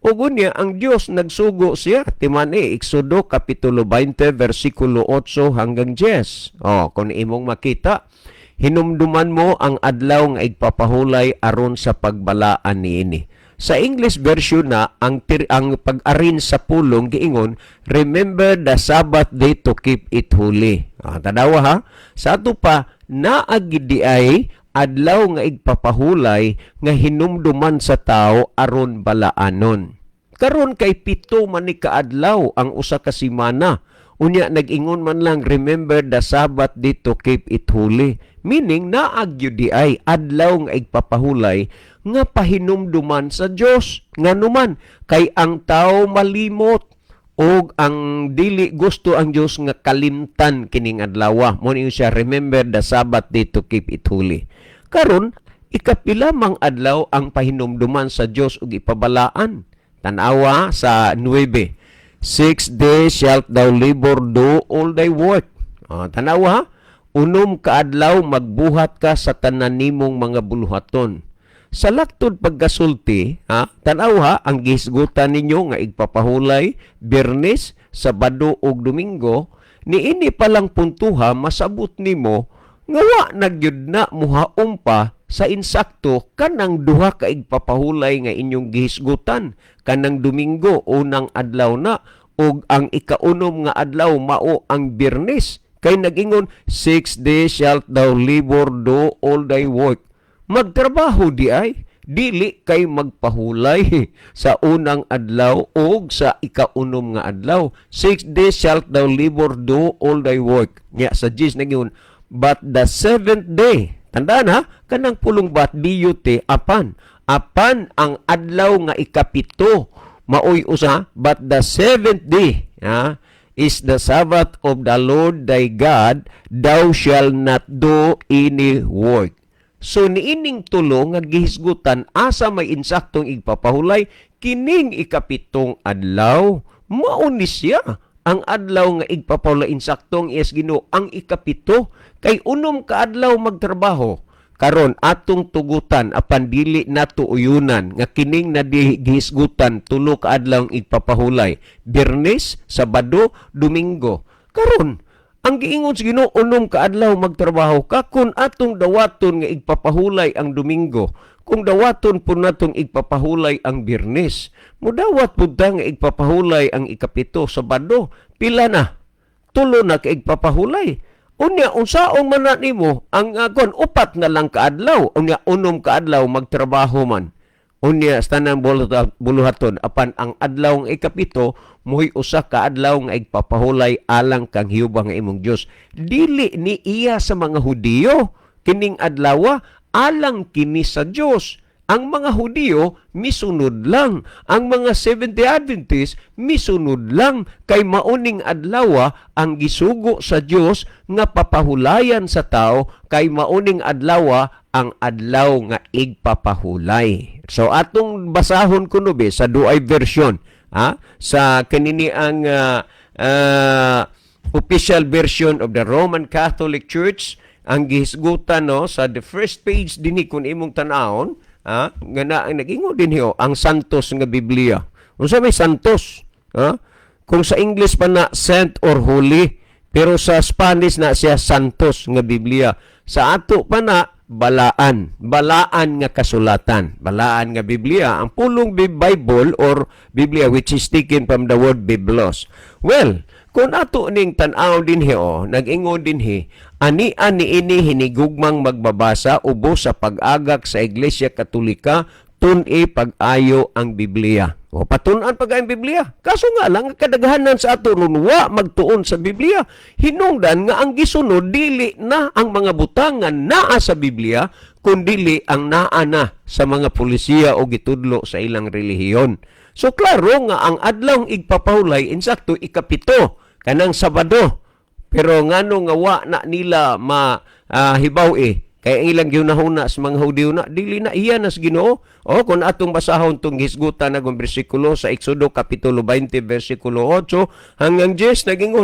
Speaker 6: Ug unya ang Dios nagsugo siya timani Exodo kapitulo 20 bersikulo 8 hanggang 10. Kung imong makita hinumduman mo ang adlaw nga igpapahulay aron sa pagbalaan niini. Sa English version na ang pag-arin sa pulong giingon, remember the Sabbath day to keep it holy. Tanawa ha, sa ato pa naagidi ay adlaw nga igpapahulay nga hinumduman sa tao aron balaanon. Karon kay 7 man ni kaadlaw ang usa ka semana. Unya nag-ingon man lang remember the Sabbath day to keep it holy. Meaning naagyudi ay adlaw nga igpapahulay nga pahinumduman sa Dios. Nganuman kay ang tao malimot og ang dili gusto ang Dios nga kalimtan kining adlaw. Mo niyo siya remember the Sabbath day to keep it holy. Karon ikapila mang adlaw ang pahinumduman sa Dios ug ipabalaan. Tanawa sa 9. 6 days shalt thou labor, do all thy work. Tanawa, unom ka adlaw magbuhat ka sa tanan nimong mga buluhaton. Sa laktod paggasulti, tanawa ang gisgutan ninyo nga igpapahulay Biyernes, Sabado ug Domingo, niini palang puntuha masabot nimo nga wa nagyud na muhaom pa sa insakto kanang duha ka igpapahulay nga inyong gihisgutan kanang Domingo unang adlaw na ug ang ikaunom nga adlaw mao ang Biyernes kay nagingon 6 days shalt thou labor, do all thy work. Magtrabaho di ay dili kay magpahulay sa unang adlaw o sa ikaunom nga adlaw. 6 days shalt thou labor, do all thy work. Nya sa 10 na yun, but the 7th day, tandaan ha, kanang pulong bat biyute apan ang adlaw nga ikapito maoy usa, but the 7th day is the Sabbath of the Lord thy God, thou shall not do any work. So niining tulo nga gihisgutan asa may insaktong igpapahulay kining ikapitong adlaw, mao ni siya ang adlaw nga igpapahulay insaktong is Ginoo ang ikapito, kay unom ka adlaw magtrabaho. Karon atong tugutan apan dili nato uyunan nga kining gihisgutan tulo ka adlaw igpapahulay, Biyernes, Sabado, Domingo. Karon ang giingon sa Ginoo unom ka adlaw magtrabaho ka, kun atong dawaton nga igpapahulay ang Domingo, kung dawaton po natong igpapahulay ang Biyernes, mudawat pud ta nga igpapahulay ang ikapito, Sabado, pila na? Tulo na ka igpapahulay. Unya unsaon man na nimo ang upat na lang kaadlaw, unya unom kaadlaw magtrabaho man. Unya sa tanang buluhaton apan ang adlaw nga ikapito mo'y usa ka adlaw nga igpapahulay alang kang hiyuba nga imong Dios. Dili ni iya sa mga Hudiyo kining adlaw alang kini sa Dios. Ang mga Hudiyo misunod lang, ang mga Seventh-day Adventist misunod lang, kay mauning adlaw ang gisugo sa Dios nga papahulayan sa tao, kay mauning adlaw ang adlaw nga igpapahulay. So atong basahon kuno be sa duay version sa kanini ang official version of the Roman Catholic Church, ang gihisgutan sa the first page dinhi kun imong tan-awon, nga nag-ingo din hiyo ang Santos nga Biblia. Unsa may Santos? Kung sa English pa na Saint or Holy, pero sa Spanish na siya Santos nga Biblia. Sa ato pa na balaan nga kasulatan, balaan nga Biblia, ang pulong Bible or Biblia which is taken from the word Biblos. Well, kung ato ning tan-aw din hiyo, nag-ingon din ani ini hinigugmang magbabasa ubo sa pag-agak sa Iglesia Katolika, tun-i pag-ayo ang Biblia. O patun-an pag-ayo ang Biblia. Kaso nga lang, kadaghanan sa ato nun, magtuon sa Biblia. Hinungdan nga ang gisunod, dili na ang mga butang nga naa sa Biblia, kundili ang naa na sa mga pulisiya o gitudlo sa ilang relihiyon. So klaro nga ang adlaw igpapahulay, insakto ikapito, kanang Sabado. Pero ngano nga wa na nila hibaw kaya ang ilang ginahuna sa mga Hudiyo na dili na iya nas Ginoo. O kung atong basahon tong hisgutan na bersikulo sa Exodo kapitulo 20 bersikulo 8 hanggang 10 naging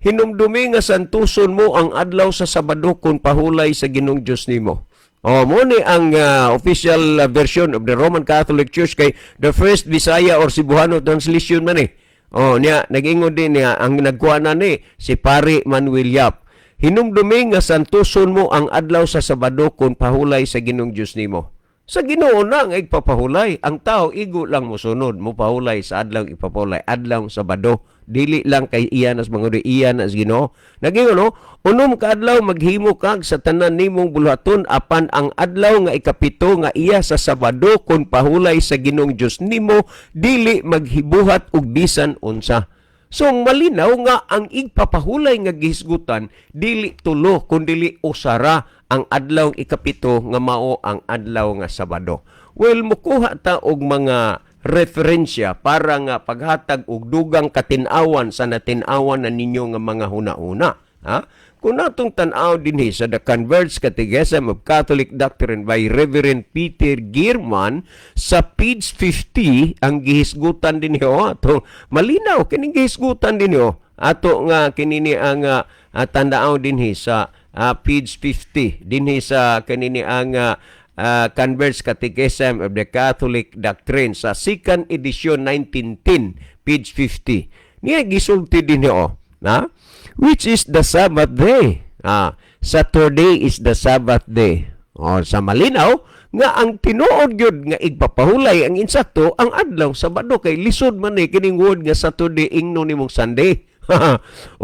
Speaker 6: hinumdumi nga santuson mo ang adlaw sa Sabado kung pahulay sa Ginoong Dios nimo. Mo ni ang official version of the Roman Catholic Church, kay the first Bisaya or Cebuano translation man niya nag-ingon din niya ang nagkuha na ni si Pari Manuel Yap. Hinumdumi nga santuson mo ang adlaw sa Sabado kung pahulay sa Ginoong Dios nimo. Sa Ginoo na nga igpapahulay, ang tao igo lang mo sunod mo pahulay sa adlaw ipapahulay, adlaw Sabado. Dili lang kay iyan as mga iyan as Ginoo. Naging unom ka adlaw maghimo kag sa tanan nimong buluhaton apan ang adlaw nga ikapito nga iya sa Sabado kung pahulay sa Ginoong Dios nimo, dili maghibuhat og bisan unsa. So malinaw nga ang igpapahulay nga gihisgutan dili tulo kundi usara ang adlaw ikapito nga mao ang adlaw nga Sabado. Well, mukuha ta og mga referensya para nga paghatag og dugang katin-awan sa natin-awan na ninyo nga mga huna-una. Kung natong tan-aw dinhi sa The Converts Catechism of Catholic Doctrine by Reverend Peter Gierman, sa page 50 ang gihisgutan din ato malinaw kining gihisgutan din ato nga kinini ang tandaaw dinhi sa page 50 dinhi sa kanini ang Converts Catechism of the Catholic Doctrine sa second edition 1910 page 50. Niya gisulti din which is the Sabbath day. Saturday is the Sabbath day. Sa malinaw nga ang tinuod gyud nga igpapahulay ang insakto ang adlaw Sabado, kay lisod man kining word nga Saturday ingno nimong Sunday.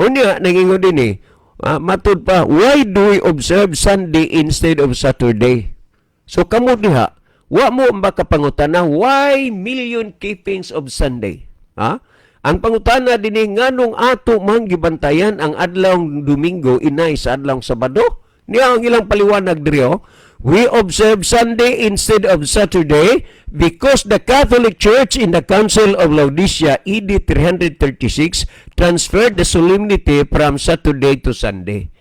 Speaker 6: Unya nangingon din matud pa, why do we observe Sunday instead of Saturday? So kamo diha, Wa mo makapangutana, why million keepings of Sunday? Ha? Ang pangutana dinhi nganong ato man gibantayan ang adlawng Domingo inay sa adlawng Sabado? Niya ang ilang paliwanag diri oh. We observe Sunday instead of Saturday because the Catholic Church in the Council of Laodicea AD 336 transferred the solemnity from Saturday to Sunday.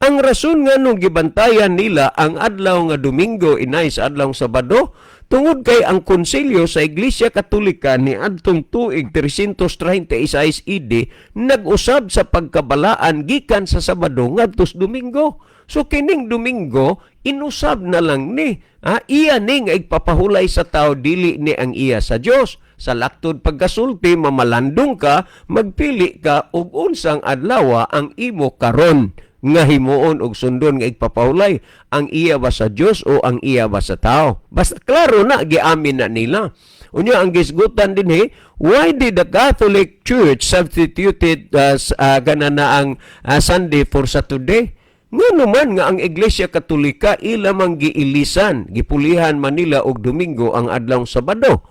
Speaker 6: Ang rason nga nung gibantayan nila ang adlaw nga Domingo inay sa adlaw Sabado tungod kay ang konsilyo sa Iglesia Katolika ni adtong tuig 336 AD nag-usab sa pagkabalaan gikan sa Sabado ngadto sa Domingo. So kining Domingo inusab na lang ni iya ning igpapahulay sa tao dili ni ang iya sa Dios. Sa laktod pagkasulti mamalandong ka, magpili ka og unsang adlaw ang imo karon nga himuon og sundon nga igpapahulay, ang iya ba sa Dios o ang iya ba sa tao. Basta klaro na giamin na nila. Unya ang gisgutan dinhi, why did the Catholic Church substituted ang Sunday for Saturday? Nga naman nga ang Iglesia Katolika ilamang giilisan, gipulihan Manila og Domingo ang adlawng Sabado.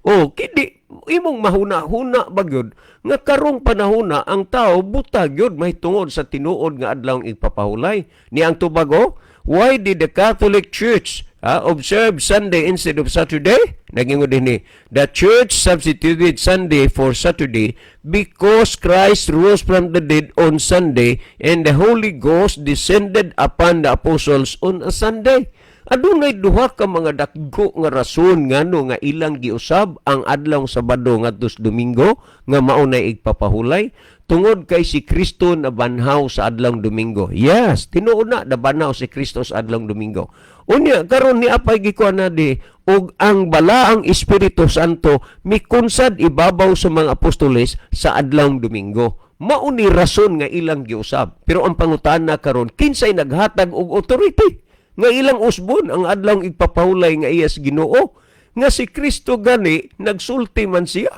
Speaker 6: O kidi imong mahuna-huna bagyod nga karong panahona ang tao buta gyud mahitungod sa tinuod nga adlawng igpapahulay. Ni ang tubago, why did the Catholic Church observe Sunday instead of Saturday? Nagingon dinhi, the Church substituted Sunday for Saturday because Christ rose from the dead on Sunday and the Holy Ghost descended upon the apostles on a Sunday. Adunay duha ka mga dakgo nga rason ngano nga ilang giusab ang adlawng Sabado ngadto sa Domingo nga mao nay igpapahulay tungod kay si Kristo nabanhaw sa adlawng Domingo. Yes, tinuod na nabanhaw si Kristo sa adlawng Domingo. Unya karon ni apay gikuan na di ug ang balaang Espiritu Santo mikunsad ibabaw sa mga apostoles sa adlawng Domingo. Mao ni rason nga ilang giusab. Pero ang pangutana karon kinsay naghatag og authority? Nga ilang usbon ang adlawng igpapahulay nga iya sa Ginoo, nga si Kristo gani nagsulti man siya.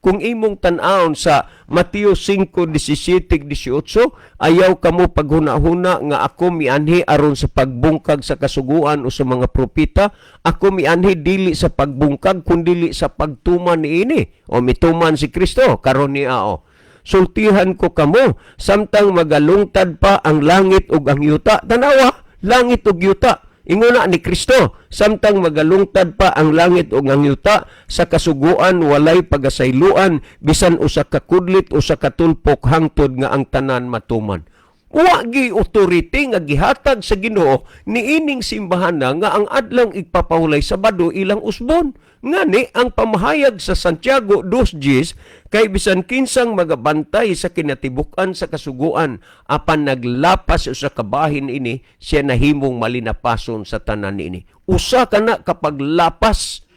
Speaker 6: Kung imong tan-awon sa Mateo 5:17-18, ayaw kamo paghuna-huna nga ako mianhi aron sa pagbungkag sa kasuguan o sa mga propeta, ako mianhi dili sa pagbungkag kundi sa pagtuman niini. O mituman si Kristo karon niya o. Sultihan ko kamo samtang magalungtad pa ang langit ug ang yuta. Tanawa, langit ug yuta. Inguna ni Kristo, samtang magalungtad pa ang langit ug ang yuta, sa kasuguan walay pagasayloan, bisan usa ka kudlit o sa katulpok hangtod nga ang tanan matuman. Wa gi authority nga gihatag sa Ginoo niining simbahana nga ang adlang igpapahulay Sabado ilang usbon. Ngani ang pamahayag sa Santiago 2:10 kay bisan kinsang magabantay sa kinatibuk-an sa kasuguan apan naglapas sa kabahin ini, siya nahimong malinapason sa tanan ini. Usa kana kapag lapas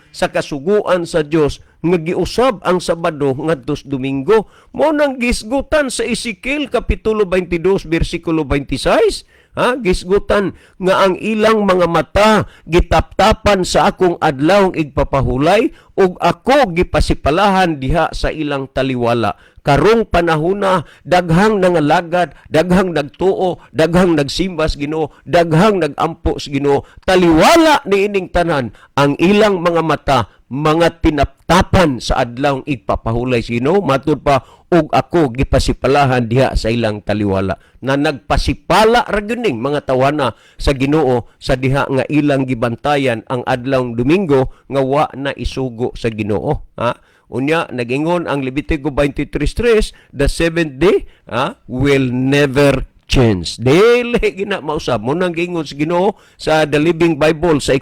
Speaker 6: sa kasuguan sa Dios nga giusab ang Sabado ngadto sa Domingo. Mo nang gisgutan sa Ezekiel kapitulo 22 bersikulo 26. Gisgutan nga ang ilang mga mata gitaptapan sa akong adlawng igpapahulay ug ako gipasipalahan diha sa ilang taliwala. Karong panahona daghang nangalagad, daghang nagtuo, daghang nagsimbas Ginoo, daghang nagampo sa Ginoo. Taliwala niining tanan ang ilang mga mata mga tinaptapan sa adlawng igpapahulay sa Ginoo, matud pa ug ako gipasipalahan diha sa ilang taliwala. Na nagpasipala ra gyuning mga tawana sa Ginoo sa diha nga ilang gibantayan ang adlawng Domingo nga wa na isugo sa Ginoo. Unya nagingon ang Levitico 23:3, the seventh day will never change. Dili gina mausab mo nang gingon sa Ginoo sa The Living Bible sa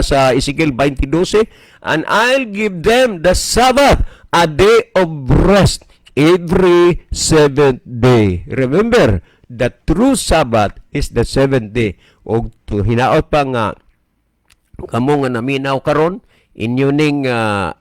Speaker 6: sa Ezekiel 20:12, and I'll give them the Sabbath, a day of rest every seventh day. Remember, the true Sabbath is the seventh day. Og hinaot pa nga kamo nga naminaw karon inyo ning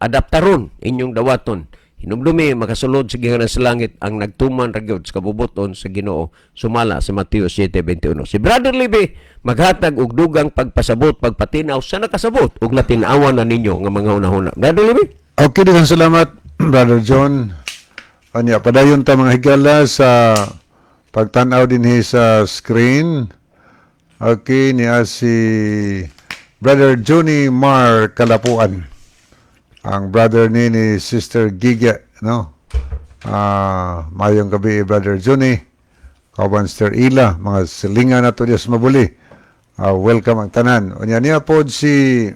Speaker 6: adaptaron inyong dawaton. Hinumdumi makasulod sa gihanan sa langit ang nagtuman ra gyud sa kabubuton sa Ginoo sumala sa Mateo 7:21. Si Brother Libby maghatag og dugang pagpasabot pagpatinaw sa nakasabot ug natin-awan na ninyo nga mga hunahuna. Brother Libby?
Speaker 5: Okay, daghang salamat, Brother John. Anya, padayon ta mga higala sa pagtanaw din sa screen. Okay, niya si Brother Johnny Mar Kalapuan. Ang brother ni Sister Giga, no? Mayong gabi, Brother Johnny. Kawan Sister Ila, mga silingan na to Diyos mabuli. Welcome ang tanan. Unya niya po si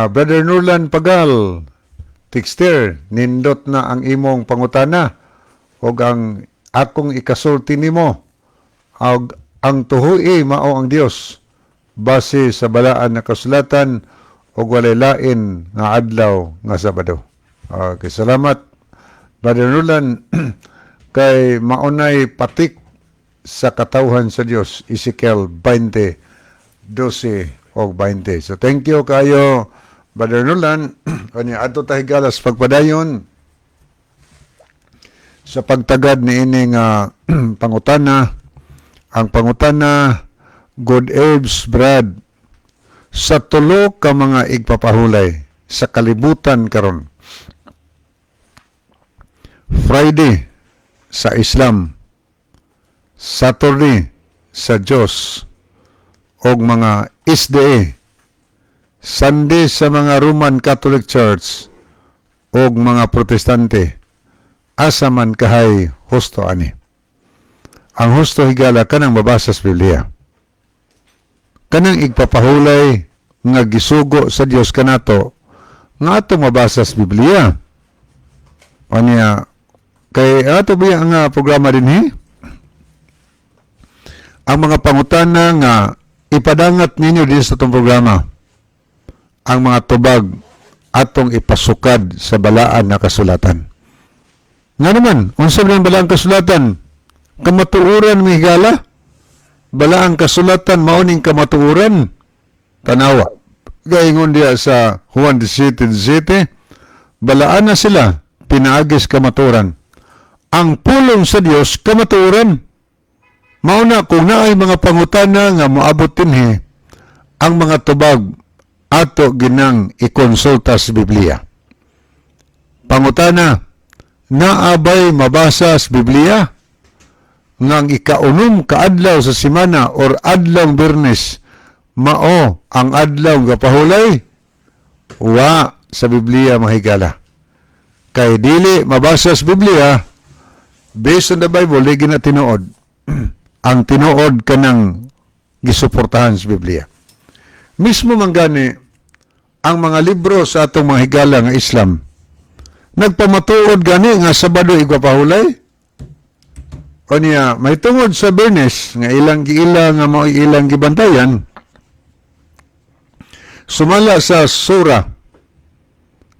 Speaker 5: Brother Nurlan Pagal, Texter, nindot na ang imong pangutana o ang akong ikasulti nimo. Ang tuhoy mao ang Dios base sa balaan na kasulatan o walay lain nga adlaw nga Sabado. Okay, salamat Brother Nurlan kay maunay patik sa katawhan sa Dios, Ezekiel 20:12 o 20. So thank you kayo Brother Nurlan. Kanya adto ta higalas pagpadayon sa pagtagad ni ining pangutana. Ang pangutana, Good Herbs Brad, sa tulo ka mga igpapahulay sa kalibutan karon. Friday sa Islam, Saturday sa Diyos, o mga SDA, Sunday sa mga Roman Catholic Church, o mga Protestante, asa man kahay husto ani. Ang husto higala kanang mabasa sa Biblia. Kanang igpapahulay nga gisugo sa Dios kanato nga ato mabasa sa Biblia. Anya kay ato ba ang programa dinhi? Ang mga pangutana nga ipadangat ninyo din sa itong programa. Ang mga tubag atong ipasukad sa balaan na kasulatan. Nga naman, unsa man balaan kasulatan? Kamatuuran mi higala? Balaang kasulatan mauning kamatuuran? Tanawa. Gaingon diya sa Juan 17:17, balaan na sila, pinaagis kamaturan. Ang pulong sa Dios kamaturan. Mauna kung naay mga pangutana nga moabot dinhi, ang mga tubag ato ginang ikonsulta sa Biblia. Pangutana, naabay mabasa sa Biblia? Ngang ikaunom kaadlaw sa simana or adlaw Biyernes mao ang adlaw nga pahulay wa sa Biblia mahigala kay dili mabasa sa Biblia based on the Bible lagi na tinuod ang tinuod kanang gisuportahan sa Biblia mismo man gani ang mga libro sa atong mga higala nga Islam nagpamatuod gani nga Sabado igpapahulay. O niya, may tungod sa Biyernes, nga ilang nga mga ilang gibantayan, sumala sa Sura,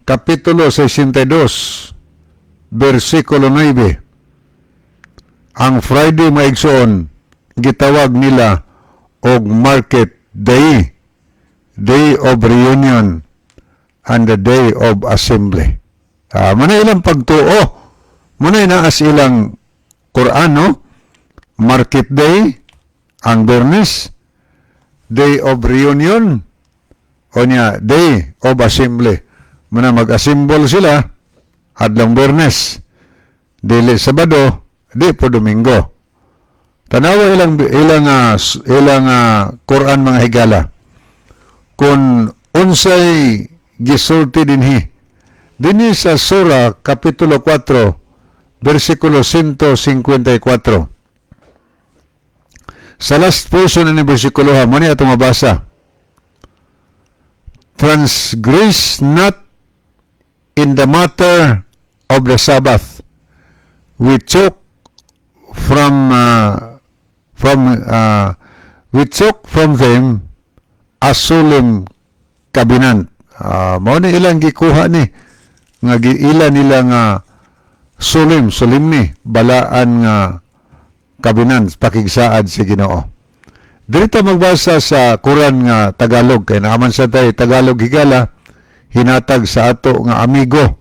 Speaker 5: Kapitulo 62, versikulo 9, ang Friday maigsoon, gitawag nila og Market Day, Day of Reunion, and the Day of Assembly. Muna ilang pagtuo, muna inaas ilang Quran, no? Market Day, ang Biyernes, Day of Reunion, o niya, Day of Assembly. Muna mag-assemble sila, adlang Biyernes, dili Sabado, di po Domingo. Tanawa ilang Quran mga higala. Kung unsay gisulti dinhi, dinhi sa Sura, Kapitulo 4, versikulo 154. Sa last portion ng versikulo ha, muna itong mabasa. Transgress not in the matter of the Sabbath. We took from them a solemn covenant. Muna ilang gikuha ni, nga ilan nila nga solemni, balaan nga kabinan, pakigsaad si Ginoo. Dito magbasa sa Quran nga Tagalog, kay naaman sa tayo Tagalog higala, hinatag sa ato nga amigo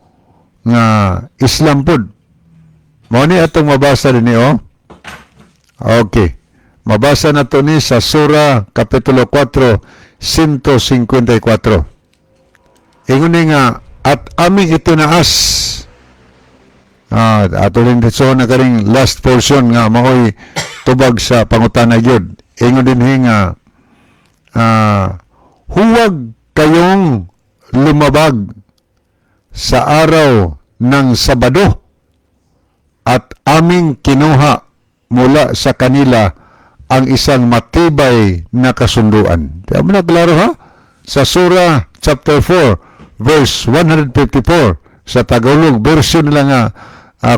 Speaker 5: nga Islam pod. Mao ni atong mabasa din niyo. Okay. Mabasa na to ni sa Sura Kapitulo 4, 154. Ingon ni nga, at aming itinaas ato rin dito na karing last portion nga maoy tubag sa pangutana yun. Ingon din nga huwag kayong lumabag sa araw ng Sabado at aming kinuha mula sa kanila ang isang matibay na kasunduan. Kaya mo na klaro ha? Sa Surah chapter 4 verse 154 sa Tagalog version nila nga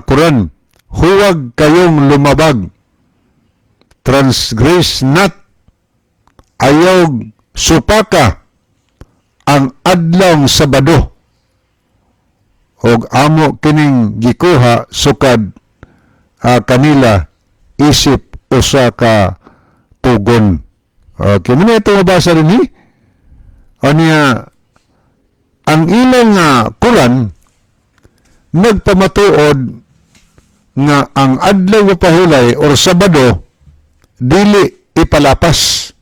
Speaker 5: Quran, huwag kayong lumabag, transgress not, ayaw supaka ang adlawng Sabado og amo kining gikuha sukad kanila isip usa ka tugon. Okay, muna ito mabasa rin niya, ang ilang Quran nagpamatuod nga ang adlaw nga pahulay or Sabado dili ipalapas.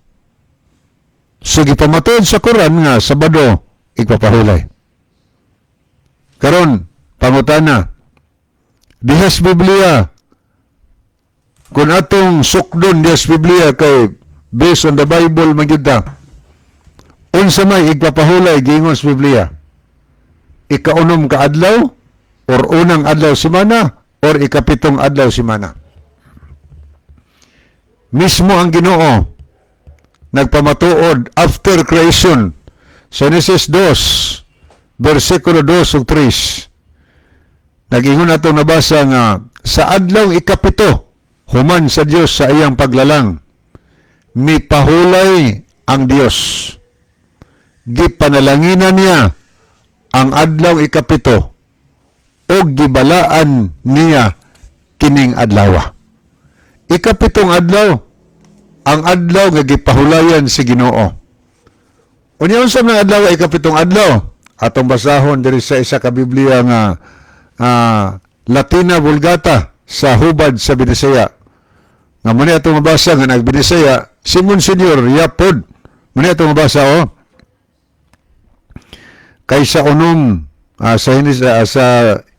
Speaker 5: So gipamatuod sa Quran nga Sabado ipapahulay. Karon pangutana, dihas Biblia, kung atong sukdon dihas Biblia kay based on the Bible magyud unsa may igpapahulay giingon sa Biblia? Ikaunom ka adlaw or unang adlaw simana or ikapitong adlaw simana. Mismo ang Ginoo nagpamatuod after creation sa Genesis 2 versikulo 2 ug 3. Nag-ingon atong nabasa nga sa adlaw ikapito human sa Dios sa iyang paglalang mipahulay ang Dios. Gipanalanginan niya ang adlaw ikapito o gibalaan niya kining adlaw. Ikapitong adlaw ang adlaw nga gipahulayan si Ginoo. Unya unsa man adlaw ikapitong adlaw? Atong basahon diri sa isa ka Biblia nga Latina Vulgata sa hubad sa Binisaya. Nga muna atong mabasa nga nagbinisaya Simon Senior yapod. Muna atong mabasa kaysa unom sa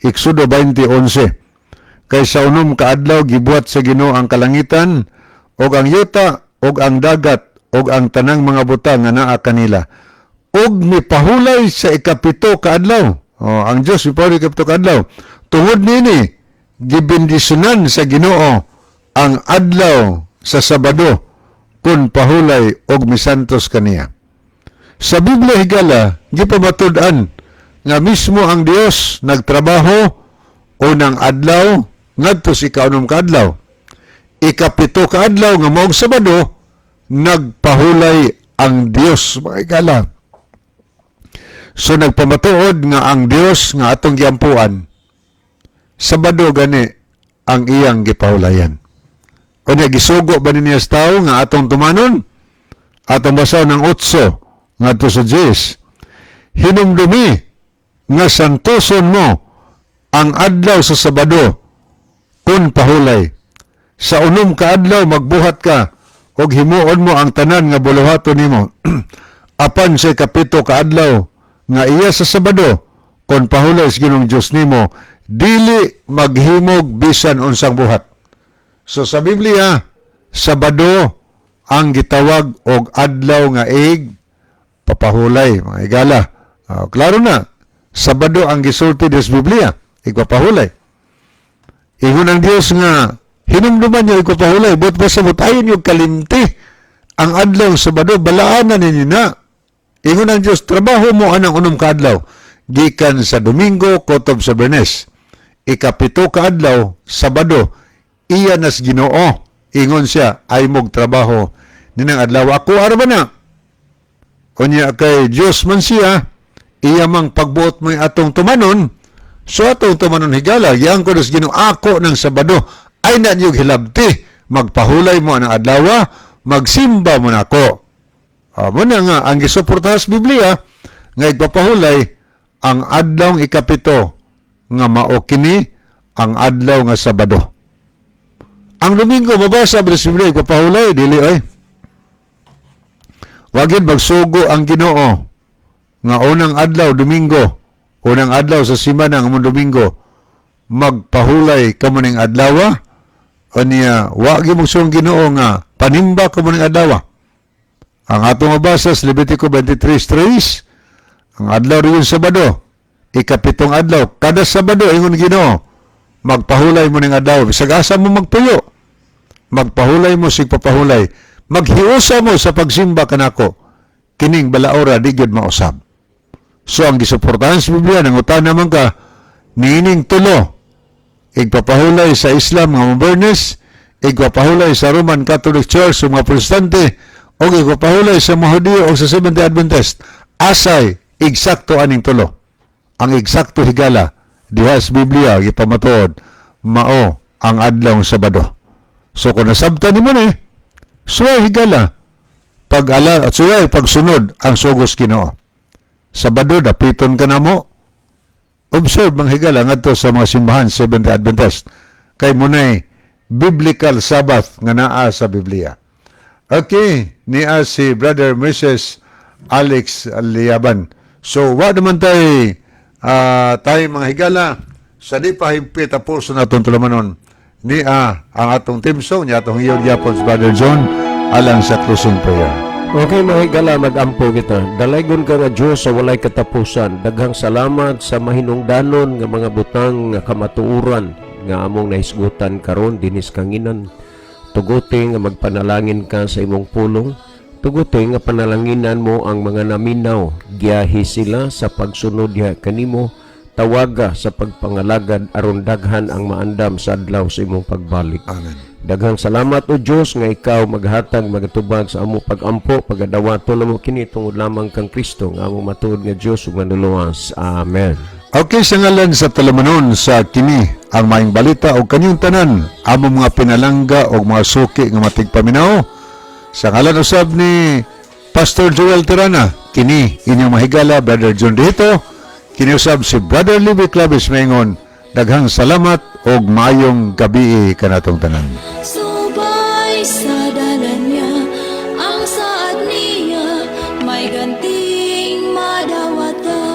Speaker 5: Exodo 20:11. Kaysa unom kaadlaw gibuhat sa Ginoo ang kalangitan og ang yuta og ang dagat og ang tanang mga butang nga naa kanila. Og mipahulay sa ikapito kaadlaw. Ang Dios mipahulay ikapito kaadlaw. Tungod nini gibendisyonan sa Ginoo ang adlaw sa Sabado kun pahulay og misantos kaniya. Sa Biblia higala gipamatud-an nga mismo ang Dios nagtrabaho unang adlaw ngadto sa ikaunom kaadlaw. Ikapito kaadlaw nga maong Sabado nagpahulay ang Dios, mga higala. So nagpamatuod nga ang Dios nga atong giampuan Sabado gani ang iyang gipahulayan. O gisugo ba niya sa tao nga atong tumanon? Atong basaw ng 8 nga to sa 10. Hinumdumi nga santoson mo ang adlaw sa Sabado kun pahulay. Sa unom ka adlaw magbuhat ka og himuon mo ang tanan nga buluhaton nimo. Apan sa kapito ka adlaw nga iya sa Sabado kun pahulay sa Ginoong Dios nimo dili maghimog bisan unsang buhat. So sa Biblia, Sabado ang gitawag og adlaw nga papahulay, mga higala. Klaro na, Sabado ang gisulti sa Biblia, igpapahulay. Ingon ang Dios nga hinumduman niya igpapahulay, but pasabot ayon yung kalimti ang adlaw Sabado, balaan na ninyo na. Ingon ang Dios, trabaho mo anang unom ka adlaw, gikan sa Domingo kutob sa Bernes. Ikapito ka adlaw, Sabado, iya nas Ginoo. Ingon siya, ay mog trabaho ninang adlaw. Ako arba na. Kunya kay Dios man siya, iya mang pagbuot mo atong tumanon. So atong tumanon higala, yang ko nas Ginoo ako ng Sabado, ay na niyog hilabti. Magpahulay mo ang adlaw, magsimba mo na ako. Muna nga, ang gisuportahas Biblia, nga igpapahulay, ang adlaw ikapito, nga mao kini ang adlaw nga Sabado. Ang Domingo mabasa sa Biblia igpapahulay dili ay. Wagid magsugo ang Ginoo nga unang adlaw Domingo, unang adlaw sa semana nga Domingo magpahulay kamo ning adlaw. Aniya wa gyud magsugo ang Ginoo nga panimba kamo ning adlaw. Ang atong mabasa sa Levitico 23:3, ang adlaw rin Sabado, ikapitong adlaw, kada Sabado, ingon Ginoo, magpahulay mo ning adlaw, bisag asa mo magtuyo, magpahulay mo sig papahulay, maghiusa mo sa pagsimba kanako, kining balaora di gyud mausab. So ang gisuportahan sa Biblia, nangutan naman ka, nining tulo, igpapahulay sa Islam nga Modernis, igpapahulay sa Roman Catholic Church o mga Protestante, o igpapahulay sa mga Hudiyo o sa Seventh-day Adventist. Asay, eksakto aning tulo. Ang eksakto higala, diha sa Biblia, ipamatuod, mao ang adlaw Sabado. So kung nasabtan ni mo ni, suway higala, pag-ala at suway pagsunod ang sugos Ginoo. Sabado, dapiton ka na mo. Observe mga higala ngadto sa mga simbahan Seventh-day Adventist. Kay munay biblical Sabbath nga naa sa Biblia. Okay, niya si Brother Mrs. Alex Liaban. So, wa naman tayo mga higala sa di pa himpit tapos na itong tulamanon niya ang atong team song niya atong iyong yapon sa Brother John alang sa closing prayer.
Speaker 6: Okay mga higala, mag-ampo kita. Dalaygon ka nga Diyos sa walay katapusan. Daghang salamat sa mahinungdanon nga mga butang nga kamatuuran nga among nahisgutan karon dinis kanginan. Tuguti nga magpanalangin ka sa imong pulong. Tuguti nga panalanginan mo ang mga naminaw. Giyahi sila sa pagsunod diha kanimo. Tawaga sa pagpangalagad aron daghan ang maandam sa adlaw sa imong pagbalik.
Speaker 5: Amen.
Speaker 6: Daghang salamat o Diyos nga ikaw maghatag magatubag sa amo pagampo pagadawato na mo kini tungod lamang kang Kristo nga among matuod nga Diyos ug manuluwas. Amen.
Speaker 5: Okay, sa ngalan sa talamanon sa kini ang maing balita o kanyang tanan among mga pinalangga o mga suki nga matigpaminaw sa ngalan usab ni Pastor Joel Tirana, kini inyong mahigala Brother John Dito, kini usab si Brother Libby Clavis maingon, daghang salamat og maayong gabi kanatong tanan.
Speaker 1: Subay sa dalan niya, ang saad niya, may ganting madawata.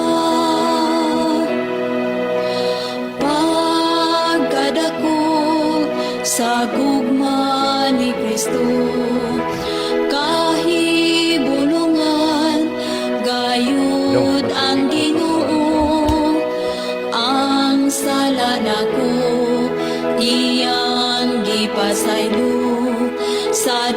Speaker 1: Pagkadako sa gugma ni Kristo, kahibulungan, gayud ang Ginoo, ang sala nako iyang gipasaylo sa